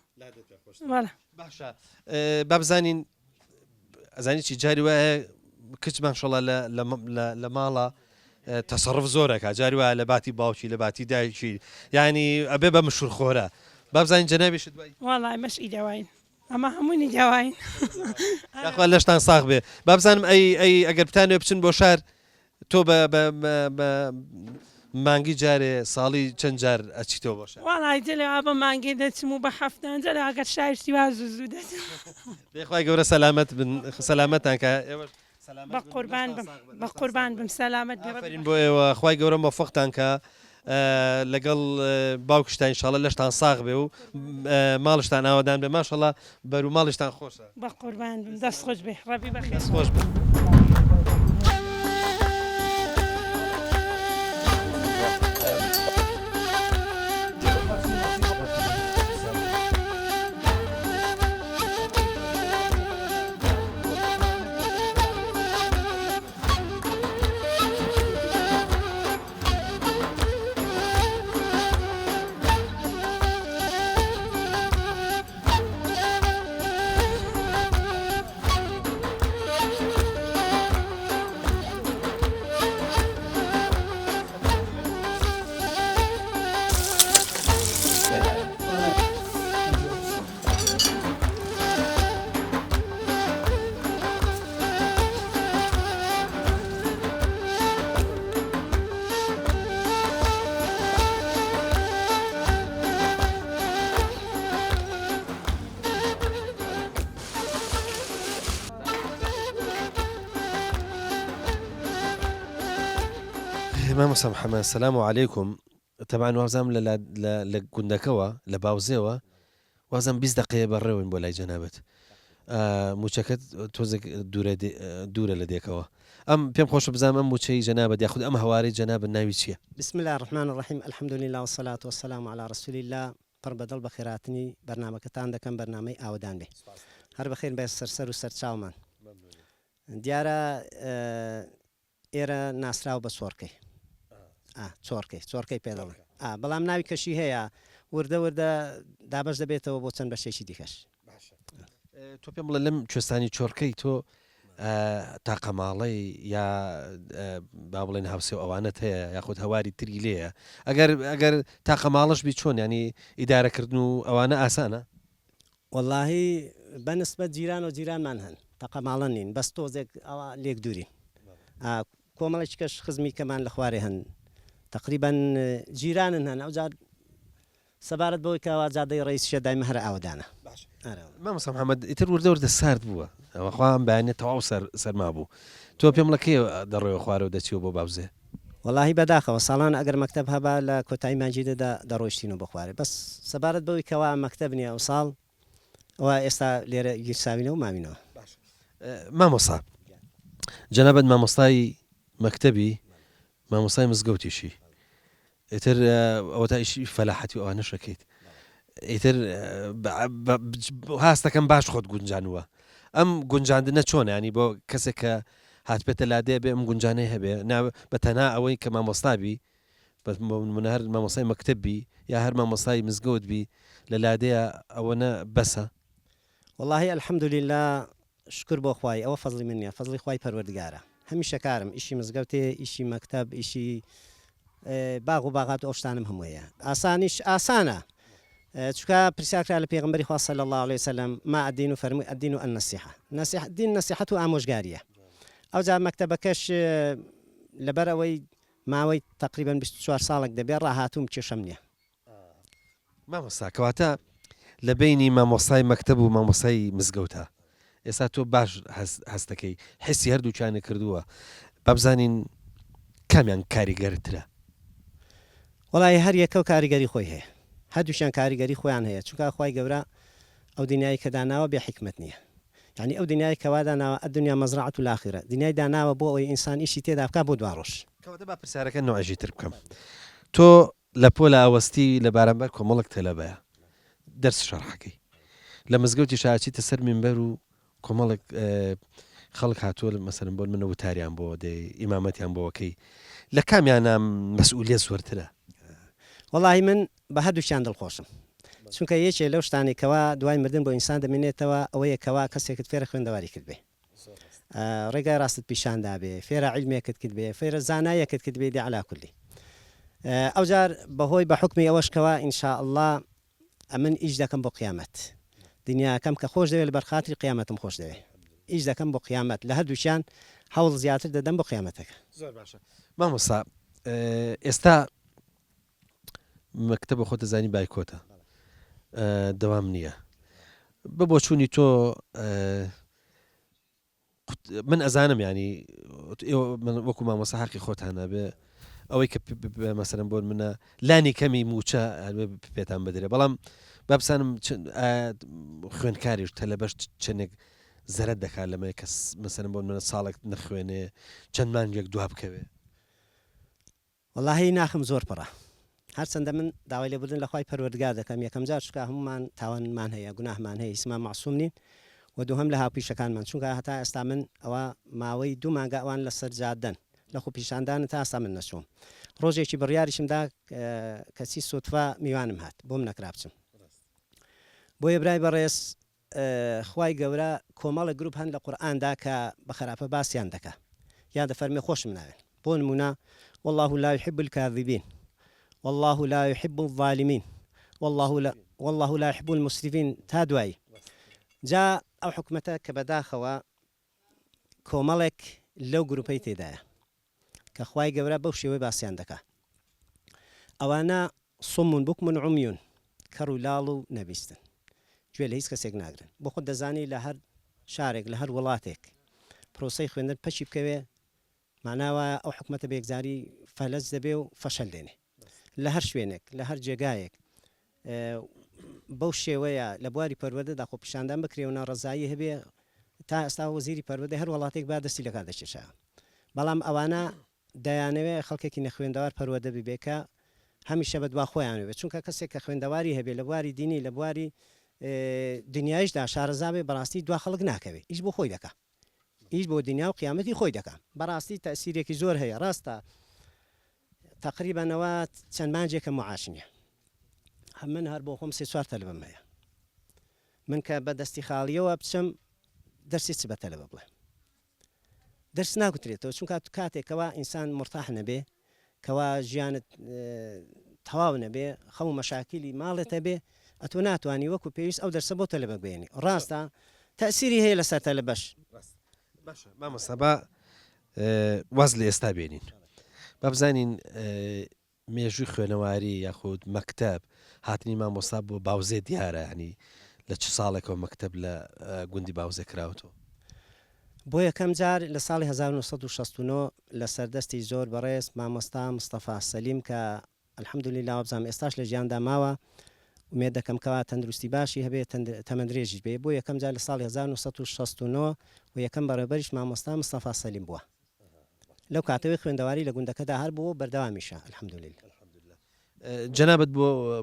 باشە بابزانین ئەزانی چی جاری وایە کچ ماشەڵە لە ماڵە تەسەڕف زۆرەکە جاری وایە لە باتی باوکی لە باتی دایکی یعنی ئەبێ بە مشور خۆرە بابزانین جەنابیشت دوای وەڵی مەشئی داواین ئەمە هەمووی داواین یاخوا لەشتان ساغ بێ بابزانم ئەی ئەگەر بتانێ بچن بۆ شار تۆ بە مانگی جارێ ساڵی چەند جار ئەچیتەوە بۆ شار وەڵی جلێ بە مانگی دەچم و بە هەفتان جەل ئەگەر شایستی وا زوو دەچم دەخوای گەورە سەلامەت بن سەلامەتان کە ئێوە بە قوربان بم سەلامەت بێ بۆ ئێوە خوای گەورە مۆفەقتان کە لەگەڵ باوکشتان ئینشاڵە لەشتان ساغ بێ و ماڵشتان ئاوادان بێ ماشەڵڵا بەر و ماڵشتان خۆشە بە قوربان بم دەست خۆش بێ ڕەبی بەخێر خۆش بن. مامۆستا محەممەد سەلام و عەلەیکوم تەبعاً وازام لە گوندەکەوە لە باوزێەوە وازم 20 دقەیە بەڕێوین بۆ لای جەنابەت موچەکەت تۆزێک دوورە لە دێکەوە ئەم پێم خۆشە بزانم ئەم موچەی جەنابەت یاخود ئەم هەوارەی جەنابەت ناوی چییە؟ بسم الله الرحمن الرحیم الحمد لله والصلاة والسلام على رسول الله پڕ بەدڵ بە خێراتنی بەرنامەکەتان دەکەم بەرنامەی ئاودان بێ هەر بەخێر بە سەر و سەرچاومان دیارە ئێرە ناسرااو بە چۆرکەی چۆرکەی پێدەڵێن بەڵام ناوی کەشی هەیە وردە وردە دابش دەبێتەوە بۆ چەند بەشێکی دیکەش تۆ پێم بڵێ لەم کوێستانی چۆرکەی تۆ تاقەماڵەی یا با بڵێن هاوسێ و ئەوانت هەیە یاخود هەواری تری لێیە ئەگەر تاقەماڵش بی چۆن ینی ئیدارەکردن و ئەوانە ئاسانە واللهی بەنسبەت جیران و جیرانمان هەن تاقەماڵە نین بەس تۆزێک ئەوە لێک دووری کۆمەڵێکیکەش خزمی کەمان لە خوارێ هەن تقریبا جیرانن هەن ئەو جار سەبارەت بەوەی کەوا جادەی ڕئیس شێدای هەرە ئاودانە مامۆستا محەممەد ئیتر وردە سارد بووە ئەوەخوا ئەم بەیانێت تەواو سەرما بوو تۆ پێم لە کێ دەڕێەوە خوارەوە دەچیەوە بۆ باوزێ واللهی بەداخەوە ساڵان ئەگەر مەکتب هەبا لە کۆتایی مانجیدەدا دەڕۆیشتین و بخوارێ بەس سەبارەت بەوەی کەوا مەکتب نییە ئەو ساڵ ئەوە ئێستا لێرە گیرساوینەوە و ماوینەوە. مامۆستا جەنابەت مامۆستای مەکتەبی مامۆستای مزگەوتیشی ئیتر ئەوە تا ئیشی فەلاحەتی ئەوە نەشەکەیت ئیتر هاستەکەم باش خۆت گونجانووە ئەم گونجاندنە چۆنە ینی بۆ کەسێک کە هاتبێتە لادێ بێ ئەم گونجانەی هەبێ بە تەنها ئەوەی کە مامۆستابی من هەر مامۆستای مەکتەبی یا هەر مامۆستای مزگەوت بی لە لادەیە ئەوەنە بەسە. واللهی الحەمدوللیلا شکر بۆ خوای ئەوە فەزڵی من نییە فەزڵی خوای پەروەردگارە هەمیشە کارم ئیشی مزگەوتێ ئیشی مەکتەب ئیشی باغ و باغات و ئەو شتانم هەموویە ئاسانیش ئاسانە چونکە پرسیارکرا لە پێغەمبەری خوا صلی الله عليه وسلم ما الدین و فەرمووی الدین النصیحة دین نەسیحەت و ئامۆژگاریە ئەوجا مەکتەبەکەش لەبەر ئەوەی ماوەی تقریبا 24 ساڵێک دەبێت ڕاهاتووم کێشەم نییە. مامۆستا کەواتە لە بینی مامۆستای مەکتەب و مامۆستای مزگەوتە ئێستا تۆ باش هەستەکەی حسی هەردووچیانە کردووە بابزانین کامیان کاریگەرترە. وڵی هەر یەکە و کاریگەری خۆی هەیە هەردووشیان کاریگەری خۆیان هەیە چونکە خوای گەورە ئەو دنیای کە داناوە بێ حکمت نییە یعنی ئەو دنیای کەوا داناوە ئەدنیا مەزرعەت و لاخرە دنیای داناوە بۆ ئەوەی ئینسان ئیشی تێدا بکات بۆ دوا ڕۆژ. کەواتە با پرسیارەکە نوعژی تر بکەم تۆ لە پۆلە ئاوەستی لە بارەمبەر کۆمەڵک تەلەبەیە دەرس شەرحەکەی لە مزگەوتی شاچیتە سەر منبەر و کۆمەڵک خەڵک هاتووە مەسەرم بۆ منە وتاریان بۆ دەی ئیمامەتیان بۆەکەی لە کامیانە مەسئولیت زۆرترە؟ وەڵی من بە هەردووشیان دڵخۆشم چونکە یەکێ لەو شتانێکەوە دوای مردن بۆ ئینسان دەمێنێتەوە ئەوەیە کەوا کەسێکت فێرە خوێندەواری کرد بێ ڕێگای ڕاستت پیشاندا بێ فێرە عیلمێکت کرد بێ فێرە زانایەکت کرد بێ دی علا کولی ئەوجار بەهۆی بە حکمی ئەوەشکەوە ئینشاء الله ئەمن ئیش دەکەم بۆ قیامەت دنیاکەم کە خۆش دەوێت لە بەرخاتری قیامەتم خۆش دەوێت ئیش دەکەم بۆ قیامەت لە هەردووشیان هەوڵ زیاتر دەدەم بۆ قیامەتەکە. زۆر باشە مامۆستا ئێستا مەکتەبە خۆتە زانی بایکۆتە دەوام نییە بە بۆ چوونی تۆ من ئەزانم ینی وەکو مامۆستا حەقی خۆتانە بێ ئەوەی کە مەسەرم بۆ منە لانی کەمی موچە پێتان بدرێ بەڵام بابسانم خوێنکاریش تەلەبەش چەندێک زەرەت دەکات لەمەیە کە مەسەرم بۆ منە ساڵێک نەخوێنێ چەند مانگێک دوا بکەوێ. وەڵاهی ناخم زۆر پڕە هەرچەندە من داوای لێبوردن لە خوای پەروەردگار دەکەم یەکەم جار چکە هەمومان تاوانمان هەیە گوناهمان هەیە هیچمان معسووم نین و دووهەم لە هاوپیشەکانمان چونکە هەتا ئێستا من ئەوە ماوەی 2 مانگە ئەوان لەسەر جادەن لە خۆ پیشاندان تا ئێستا من نەچووم ڕۆژێکی بڕیاریشمدا کەسی سوتفا میوانم هات بۆم نەکرا بچم بۆیە برای بەڕێز خوای گەورە کۆمەڵە گروپ هەن لە قورئاندا کە بە خراپە باسییان دەکا یا دەفەرمێ خۆشم ناوێن بۆ نمونە والله لا يحب الكاذبين والله لا يحب الظالمين والله لا يحب المسرفين تا دوایی جا ئەو حکومەتە کە بەداخەوە کۆمەڵێک لەو گروپەی تێدایە کە خوای گەورە بەو شێوەی باسییان دەکا ئەوانە صم بكم عمي کەڕ و لاڵ و نەبیستن گوێ لە هیچ کەسێک ناگرن بۆ خۆت دەزانی لە هەر شارێک لە هەر وڵاتێک پرۆسەی خوێندن پەچی بکەوێ معناوە ئەو حکومەتە بێگزاری فەلەج دەبێ و فەشەل دێنێ لە هەر شوێنێک لە هەر جێگایەک بەو شێوەیە لە بواری پەروەردەدا خۆ پیشاندان بکرێونە ڕزایی هەبێ تا ئێستا وەزیری پەروەردە هەر وڵاتێک با دەستی لە کار دەکێشا بەڵام ئەوانە دەیانەوێت خەڵکێکی نەخوێندەوار پەروەردە ببێکە هەمیشە بەدوا خۆیانوێت چونکە کەسێک کە خوێندەواری هەبێ لە بواری دینی لە بواری دنیایشدا شارەزابێ بەڕاستی دوا خەڵک ناکەوێت ئیش بۆ خۆی دەکا ئیش بۆ دنیا و قیامەتی خۆی دەکا بەڕاستی تەسیرێکی زۆر هەیە ڕاستە تقریبانەوە چەند مانجێکە معاشنیە من هەر بۆ خۆم 3-4 تەلەبەم هەیە من کە بە دەستی خاڵیەوە بچم دەرسی چ بە تەلەبە بڵێ دەرس ناگوترێتەوە چونکە کاتێکەوە ئینسان مرتاح نەبێ کەوا ژیانت تەواو نەبێ خەم و مەشاکیلی ماڵێتە بێ ئەتۆ ناتوانانی وەکو پێویست ئەو دەرسە بۆ تەلەبە بێنی ڕاستە تەسیری هەیە لەسەر تەلەبەش باشە مامۆستا با واز لە ئێستا بێنین با بزانین مێژووی خوێنەواری یاخود مەکتەب هاتنی مامۆستا بۆ باوزێ دیارە ینی لە چ ساڵێکەوە مەکتەب لە گوندی باوزێ کراوەتەوە بۆ یەکەم جار لە ساڵی 1969 لە سەردەستی زۆر بەڕێز مامۆستا مستەفا سەلیم کە الحەمدولیلا وەبزانم ئێستاش لە ژیاندا ماوە ومێ دەکەم کەوا تەندروستی باشی هەبێت تەمەندرێژی بێ بۆ یەکەم جار لە ساڵی 1969 و یەکەم بەڕێبەریش مامۆستا مستەفا سەلیم بووە لەو کاتەوەی خوێندەواری لە گوندەکەدا هەر بوو بەردەوامیشە الحەمدولیلا. جەنابەت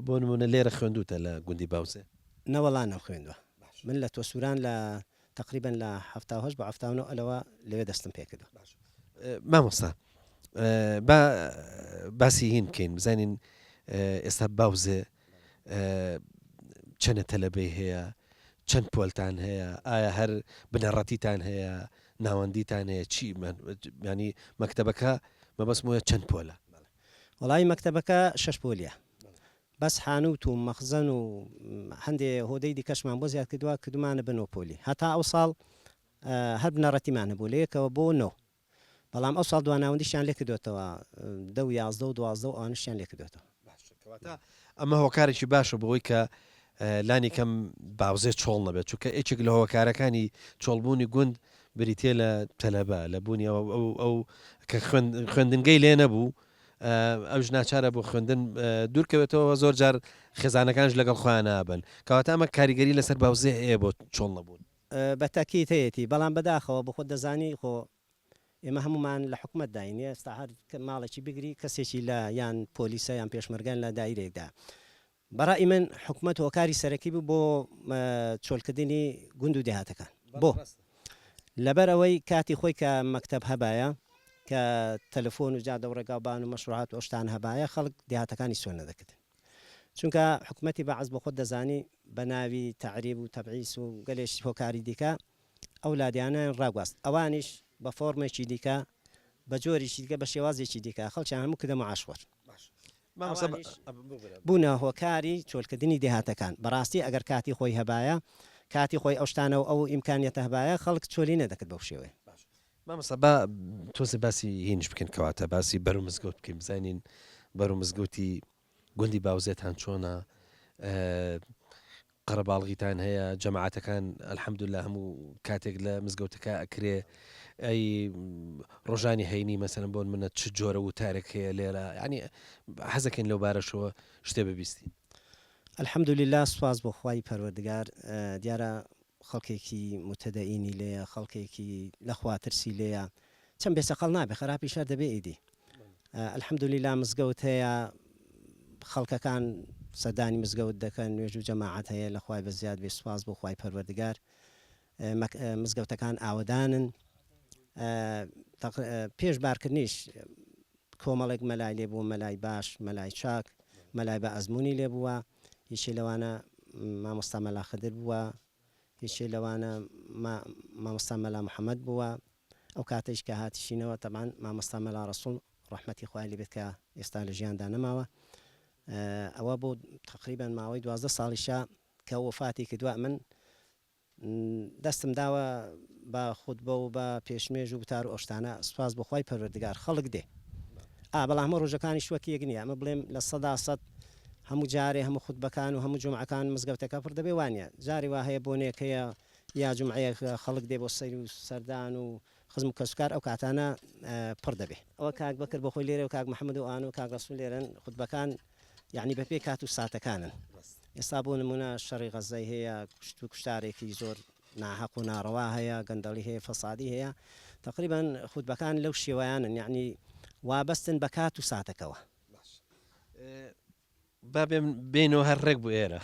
بۆ نمونە لێرە خوێندوتە لە گوندی باوزێ؟ نەوەڵانم خوێندووە من لە تۆسووران لە تقریبا لە 1970 بە 1970 ئەلەوە لەوێ دەستم پێ کردو. مامۆستا باسی هین بکەین بزانین ئێستا باوزێ چەنە تەلەبەی هەیە چەند پۆلتان هەیە ئایا هەر بنەڕەتیتان هەیە ناوەندیتان هەیە چی ینی مەکتەبەکە مەبەستمە چەند پۆلە؟ وڵی مەکتەبەکە 6 پۆلیە بەس حانوت و مەخزن و هەندێ هۆدەی دیکەشمان بۆ زیاد کردووە کردومانە بنەوە پۆلی هەتا ئەو ساڵ هەر بنەڕەتیمانە بۆ لەیەکەوە بۆ نەوە بەڵام ئەو ساڵ دواناوەندیشیان لێ کردوێتەوە 10 و 11 و 12 ئەوانشیان لێ کردوێتەوە. ئەمە هۆکارێکی باشە بۆی کە لانی کەم باوزێ چۆڵ نەبێت چونکە ئێچێک لە هۆکارەکانی چۆڵبوونی گوند بریتێ لە تەلەبە لە بوونی ئەو کە خوێندنگەی لێ نەبوو ئەوش ناچارە بۆ خوێندن دوورکەوێتەوە زۆر جار خێزانەکانش لەگەڵ خۆیان نابن کەواتە ئەمە کاریگەری لەسەر باوزێ هەیە بۆ چۆڵ نەبوون بە تاکید هەیەی بەڵام بەداخەوە بە خۆت دەزانی خۆ ئێمە هەمومان لە حکومت داینە ئێستا هەر ماڵێکی بگری کەسێکی لە یان پۆلیسە یان پێشمەرگان لە دایرێکدا بەڕای من حکومت هۆکاری سەرەکی بوو بۆ چۆلکردنی گوند و دێهاتەکان بۆ لەبەر ئەوەی کاتی خۆی کە مەکتەب هەبایە کە تەلەفۆن و جادە و ڕێگاوبان و مەشروعات و ئەشتان هەبایە خەڵک دێهاتەکانی سۆن نەدەکردن چونکە حکومەتی بەعەز بە خۆت دەزانی بە ناوی تەعریب و تەبعیس و گەلێش هۆکاری دیکە ئەو لادیانیان ڕاگواست ئەوانیش بە فۆرمێکی دیکە بە جۆریشی دیکە بە شێوازێکی دیکە خەڵکیان هەموو کردە معاشوەر بوونە هۆکاری چۆلکردنی دێهاتەکان بەڕاستی ئەگەر کاتی خۆی هەبایە کاتی خۆی ئەوشتانە و ئەو ئیمکانیەتە هەبایە خەڵک چۆلی نەدەکرد بەو شێوەیە. مامۆستا تۆزێ باسی هینش بکەین کەواتە باسی بەرەو مزگەوت بکەین بزانین بەرەو مزگەوتی گوندی باوزێتان چۆنە قەرەباڵغیتان هەیە جەماعەتەکان الحەمدوللا هەموو کاتێک لە مزگەوتەکە ئەکرێ ئەی ڕۆژانی هەینی مەسەلەن بۆن منە چ جۆرە وتارێک هەیە لێرە ینی حەزەکەین لەو بارەشەوە شتێ ببیستی. الحەمدوللا سوپاس بۆ خوای پەروەردگار دیارە خەڵکێکی متەدەئینی لێیە خەڵکێکی لەخوا ترسی لێیە چەند بێسەقەڵ نابێ خراپی شار دەبێ ئیدی الحەمدوللا مزگەوت هەیە خەڵکەکان سەردانی مزگەوت دەکەن نوێژ و جەماعەت هەیە لە خوای بەزیاد بێ سوپاس بۆ خوای پەروەردگار مزگەوتەکان ئاودانن پێش بارکردنیش کۆمەڵێک مەلای لێ بوو مەلای باش مەلای چاک مەلای بە ئەزمموی لێ بووە هیچی لەوانە مامۆستا مەلا خدر بووە هیچی لەوانە مامۆستا مەلا محەممەد بووە ئەو کاتەش کە هاتیشینەوە تەمان مامۆستا مەلا ڕەسوڵ ڕەحمەتی خوای لێ بێت کە ئێستا لە ژیاندا نەماوە ئەوە بۆ تقریبان ماوەی 12 ساڵیشە کە وەفاتی کردووە من دەستم داوە بە خودبە و بە پێشمێژ و بتار و ئەشتانە سوپاس بۆ خوای پەروەردگار خەڵک دێ بەڵام هەموو ڕۆژەکانی شوەکی یەک نییە ئەمە بڵێم لە 100% هەموو جارێ هەموو خودبەکان و هەموو جمعەکان مزگەوتەکە پڕ دەبێ وانە جاری وا هەیە بۆنێکەیە یا جمعەیە خەڵک دێ بۆ سەیر و سەردان و خزم و کەسوکار ئەو کاتانە پڕ دەبێ ئەوە کاک بەکرد بە خۆی لێرە و کاک محەممەد و ئان و کاک ڕەسوول لێرن خودبەکان یعنی بەپێ کات و ساتەکانن ئێستا بۆ نمونە شەڕی غەزای هەیە کوشت و کوشتارێکی زۆر ناحەق و ناڕەوا هەیە گەندەڵی هەیە فەسادی هەیە تقریبان خودبەکان لەو شێوەیانن یعنی وابەستن بە کات و ساتەکەوە با بێنەوە هەر ڕێک بوو ئێرە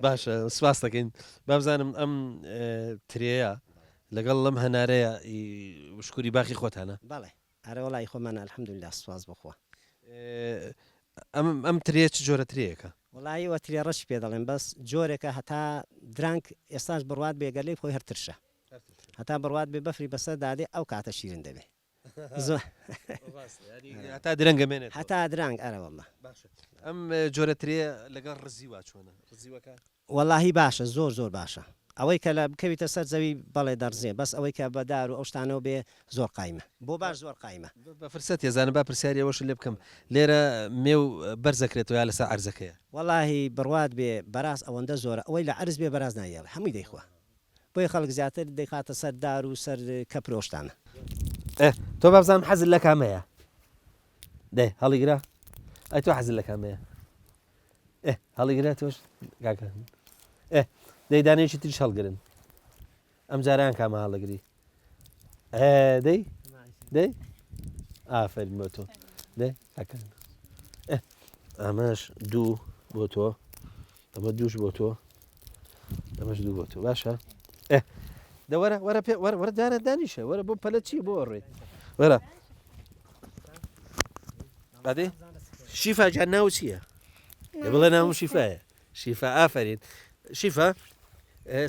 باشە سواس دەکەین با بزانم ئەم ترەیە لەگەڵ لەم هەنارەیە شکوری باخی خۆتانە بەڵێ هەرەوە لای خۆمانە الحەمدوللا سواس بخوا ئەم ترێ چ جۆرە ترەیەکە وڵایەوە ترێ ڕەش پێ دەڵێن بەس جۆرێکە هەتا درانگ ئێستاش بڕوات بێگەلەی خۆی هەرترشە هەتا بڕوات بێ بەفری بەسەر دادێ ئەو کاتە شیرن دەبێ هەتا درەنگە مێنێت هەتا درانگ ئەرەوەڵە ئەم جۆرە ترێ لەگەڵ ڕزیوا چۆنە ڕزیوەکە وەڵاهی باشە زۆر باشە ئەوەی کە لە بکەویتە سەر زەوی بەڵێ دەڕزێ بەس ئەوەی کە بەدار و ئەو شتانەوە بێ زۆر قایمە بۆ باش زۆر قایمە بە فرسەت ێزانە با پرسیاریەوەش لێ بکەم لێرە مێ و بەرزەکرێتەوە یا لەسەر عەرزەکەیە وەڵاهی بڕوات بێ بەراز ئەوەندە زۆرە ئەوەی لە عەرز بێ بەراز نایەڵ هەمووی دەیخوا بۆی خەڵک زیاتر دەیخاتە سەردار و سەر کەپرۆشتانە. تۆ بابزانم حەزت لە کامەیە دێ هەڵیگرە ئەی تۆ حەزت لە کامەیە هەڵیگرە تۆش کاکە دەیدانێکی تریش هەڵگرن ئەم جاریان کامە هەڵەگری دەی ئافرین بۆ تۆ دەی کاکە ئەمەش دوو بۆ تۆ ئەمە دووش بۆ تۆ ئەمەش دوو بۆ تۆ باشە وەرە دانە دانیشە وەرە بۆ پەلە چی بۆ ڕێ وەرە بەدێ شیفا جان ناو چییە بڵێ ناو شیفایە شیفا ئافرین شیفا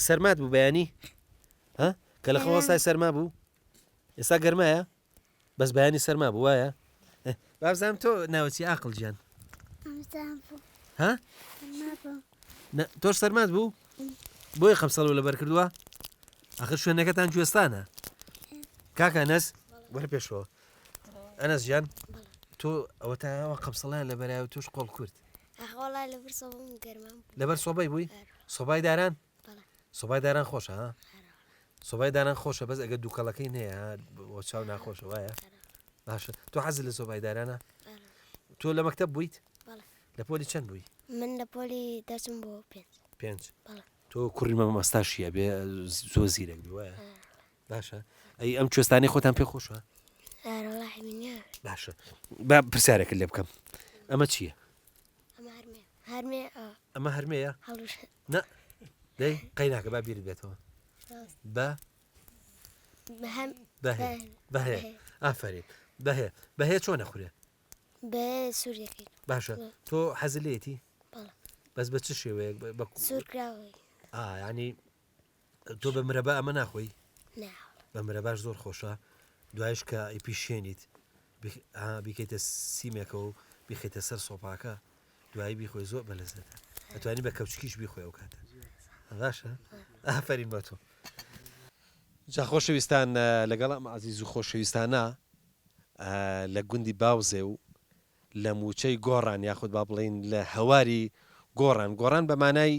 سەرمات بوو بەیانی کە لە خەوەستای سەرما بوو ئێستا گەرمایە بەس بەیانی سەرما بوو وایە بابزانم تۆ ناوەچی ئاقل گیان تۆش سەرمات بوو بۆی خەمسەڵ لە بەر کردووە ئاخر شوێنەکەتان گوێستانە کاکە ئەنەس وەرە پێشەوە ئەنەس گیان تۆ ئەوە تاەوە قەمسەڵیان لە بەرای توش قۆڵ کورد لەبەر سۆبەی بووی سۆبای داران سۆبای داران خۆشە سۆبای داران خۆشە بەس ئەگە دووکەڵەکەی نەیە بۆ چاو ناخۆشە وایە باشە تۆ حەزت لە سۆبای دارانە تۆ لە مەکتەب بوویت لە پۆلی چەند بووی من لە پۆلی دەچم بۆ پێنج تۆ کوڕی مەمەستاشیە بێ زۆر زیرەک بی وایە باشە ئەی ئەم کوێستانی خۆتان پێ خۆشە باشە با پرسیارێکت لێ بکەم ئەمە چییە ئەمە هەرمەیە دەی قەی ناکە با بیرت بێتەوە بەهەیە ئافرین بەهەیە چۆن نەخورێ سوورەکەی باشە تۆ حەزلێتی بەس بە چ شێوەیەک ینی تۆ بە مرەبە ئەمە ناخۆی بە مرەباش زۆر خۆشە دوایش کە ئیپیشێنیت بیکەیتە سیمێکە و بیخێتە سەر سۆپاکە دوایی بیخۆی زۆر بەلەزێتە ئەتوانی بە کەوچکیش بیخۆی ئەو کاتە باشە ئافرین بە تۆ جا خۆشەویستان لەگەڵ ئەم عەزیز و خۆشەویستانە لە گوندی باوزێ و لە موچەی گۆڕان یاخود با بڵین لە هەواری گۆڕان بە مانای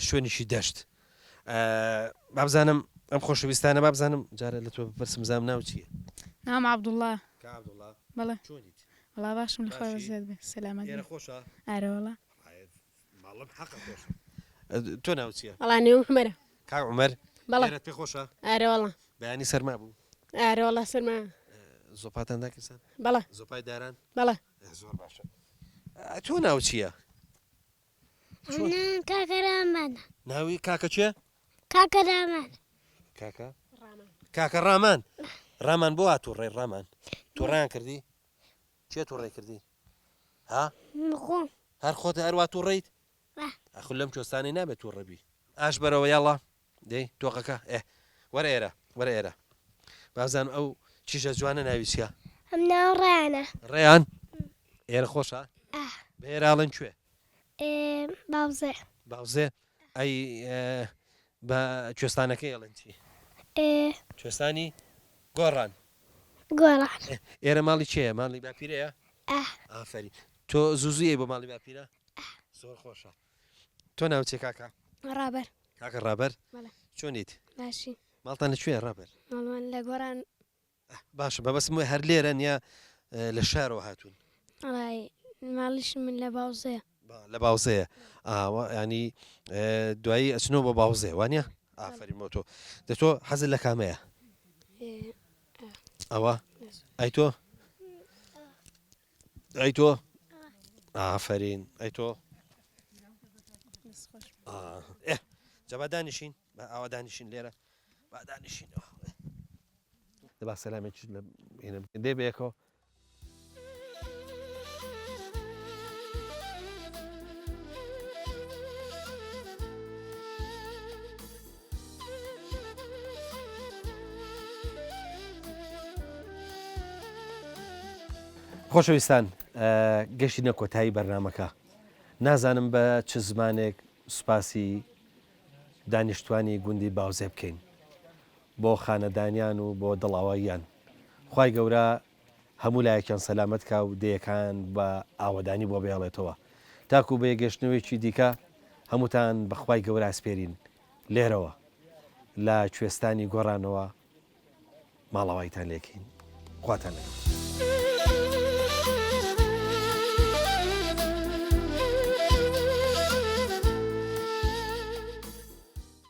شوێنیشی دەشت بابزانم ئەم خۆشەویستانە بابزانم جارە لە تۆ بپرسم زام ناو چییە نام عەبدوڵڵا بەڵێ وڵا باشم لە خۆی زێت بێ سەلامەت خۆشە ئارەوەڵا تۆ ناو چییە وەڵانی محمەرە کاک عومەر بەڵێ پێ خۆشە ئارەوەڵە بەیانی سەرما بوو ئارەوەڵا سەرما زۆپاتان داکردن بەڵێ زۆپای داران بەڵێ زۆر باشە تۆ ناو چییە کاکەرامانە ناوی کاکە چیە کاکەرامان کاکە ڕامان ڕامان بۆ تووڕێ ڕامان تووڕیان کردی چێ تووڕێ کردی خۆم هەر خۆتە هەروە تووڕیت ئەخ لەم کوێستانی نابێت تووڕەبی ئاش بەرەوە یاڵا دەی تۆقەکە وەرە ئێرە بازانم ئەو چیشە جوانە ناوی چیە ئەم ناو ڕیانە ڕێیان ئێرە خۆشە بەێراڵن کوێ باوزێ ئەی بە کوێستانەکەی ئەڵێن چی کوێستانی گۆڕان ئێرە ماڵی چێە ماڵی باپیرەیە ئافری تۆ زوزویە بۆ ماڵی باپیرە زۆر خۆشە تۆ ناوچێ کاکە ڕابەر کاکە ڕابەر چۆنیت باشی ماڵتان لەکوێ ڕابەر لە گۆران باشە بەبەستم هەر لێرەن یا لە شارەوە هاتوون ماڵیش من لە باوزەیە لە باوزەیە ینی دوایی ئەچنەوە بۆ باوزێ وانە ئافرین بۆ تۆ تۆ حەزت لە کامەیە ئەوە ئەی تۆ ئافرین ئەی تۆ جەبا دانیشین بە ئەوە دانیشین لێرە با دانیشینەوە دەبا سەلامێکی دێ بەیەکەوە خۆشەویستان گەشتی نەکۆتایی بەرنامەکە نازانم بە چ زمانێک سوپاسی دانیشتوانی گوندی باوزێ بکەین بۆ خانەدانیان و بۆ دڵاواییان خوای گەورە هەموو لایەکیان سەلامەت کا و دەیەکان بە ئاوەدانی بۆ بێڵێتەوە تاکو بە گەشتنەوەیکی دیکە هەمووتان بەخوای گەورە ئاسپێرین لێرەوە لە کوێستانی گۆڕانەوە ماڵەوایتان لێکین خواتان لەگەڵ.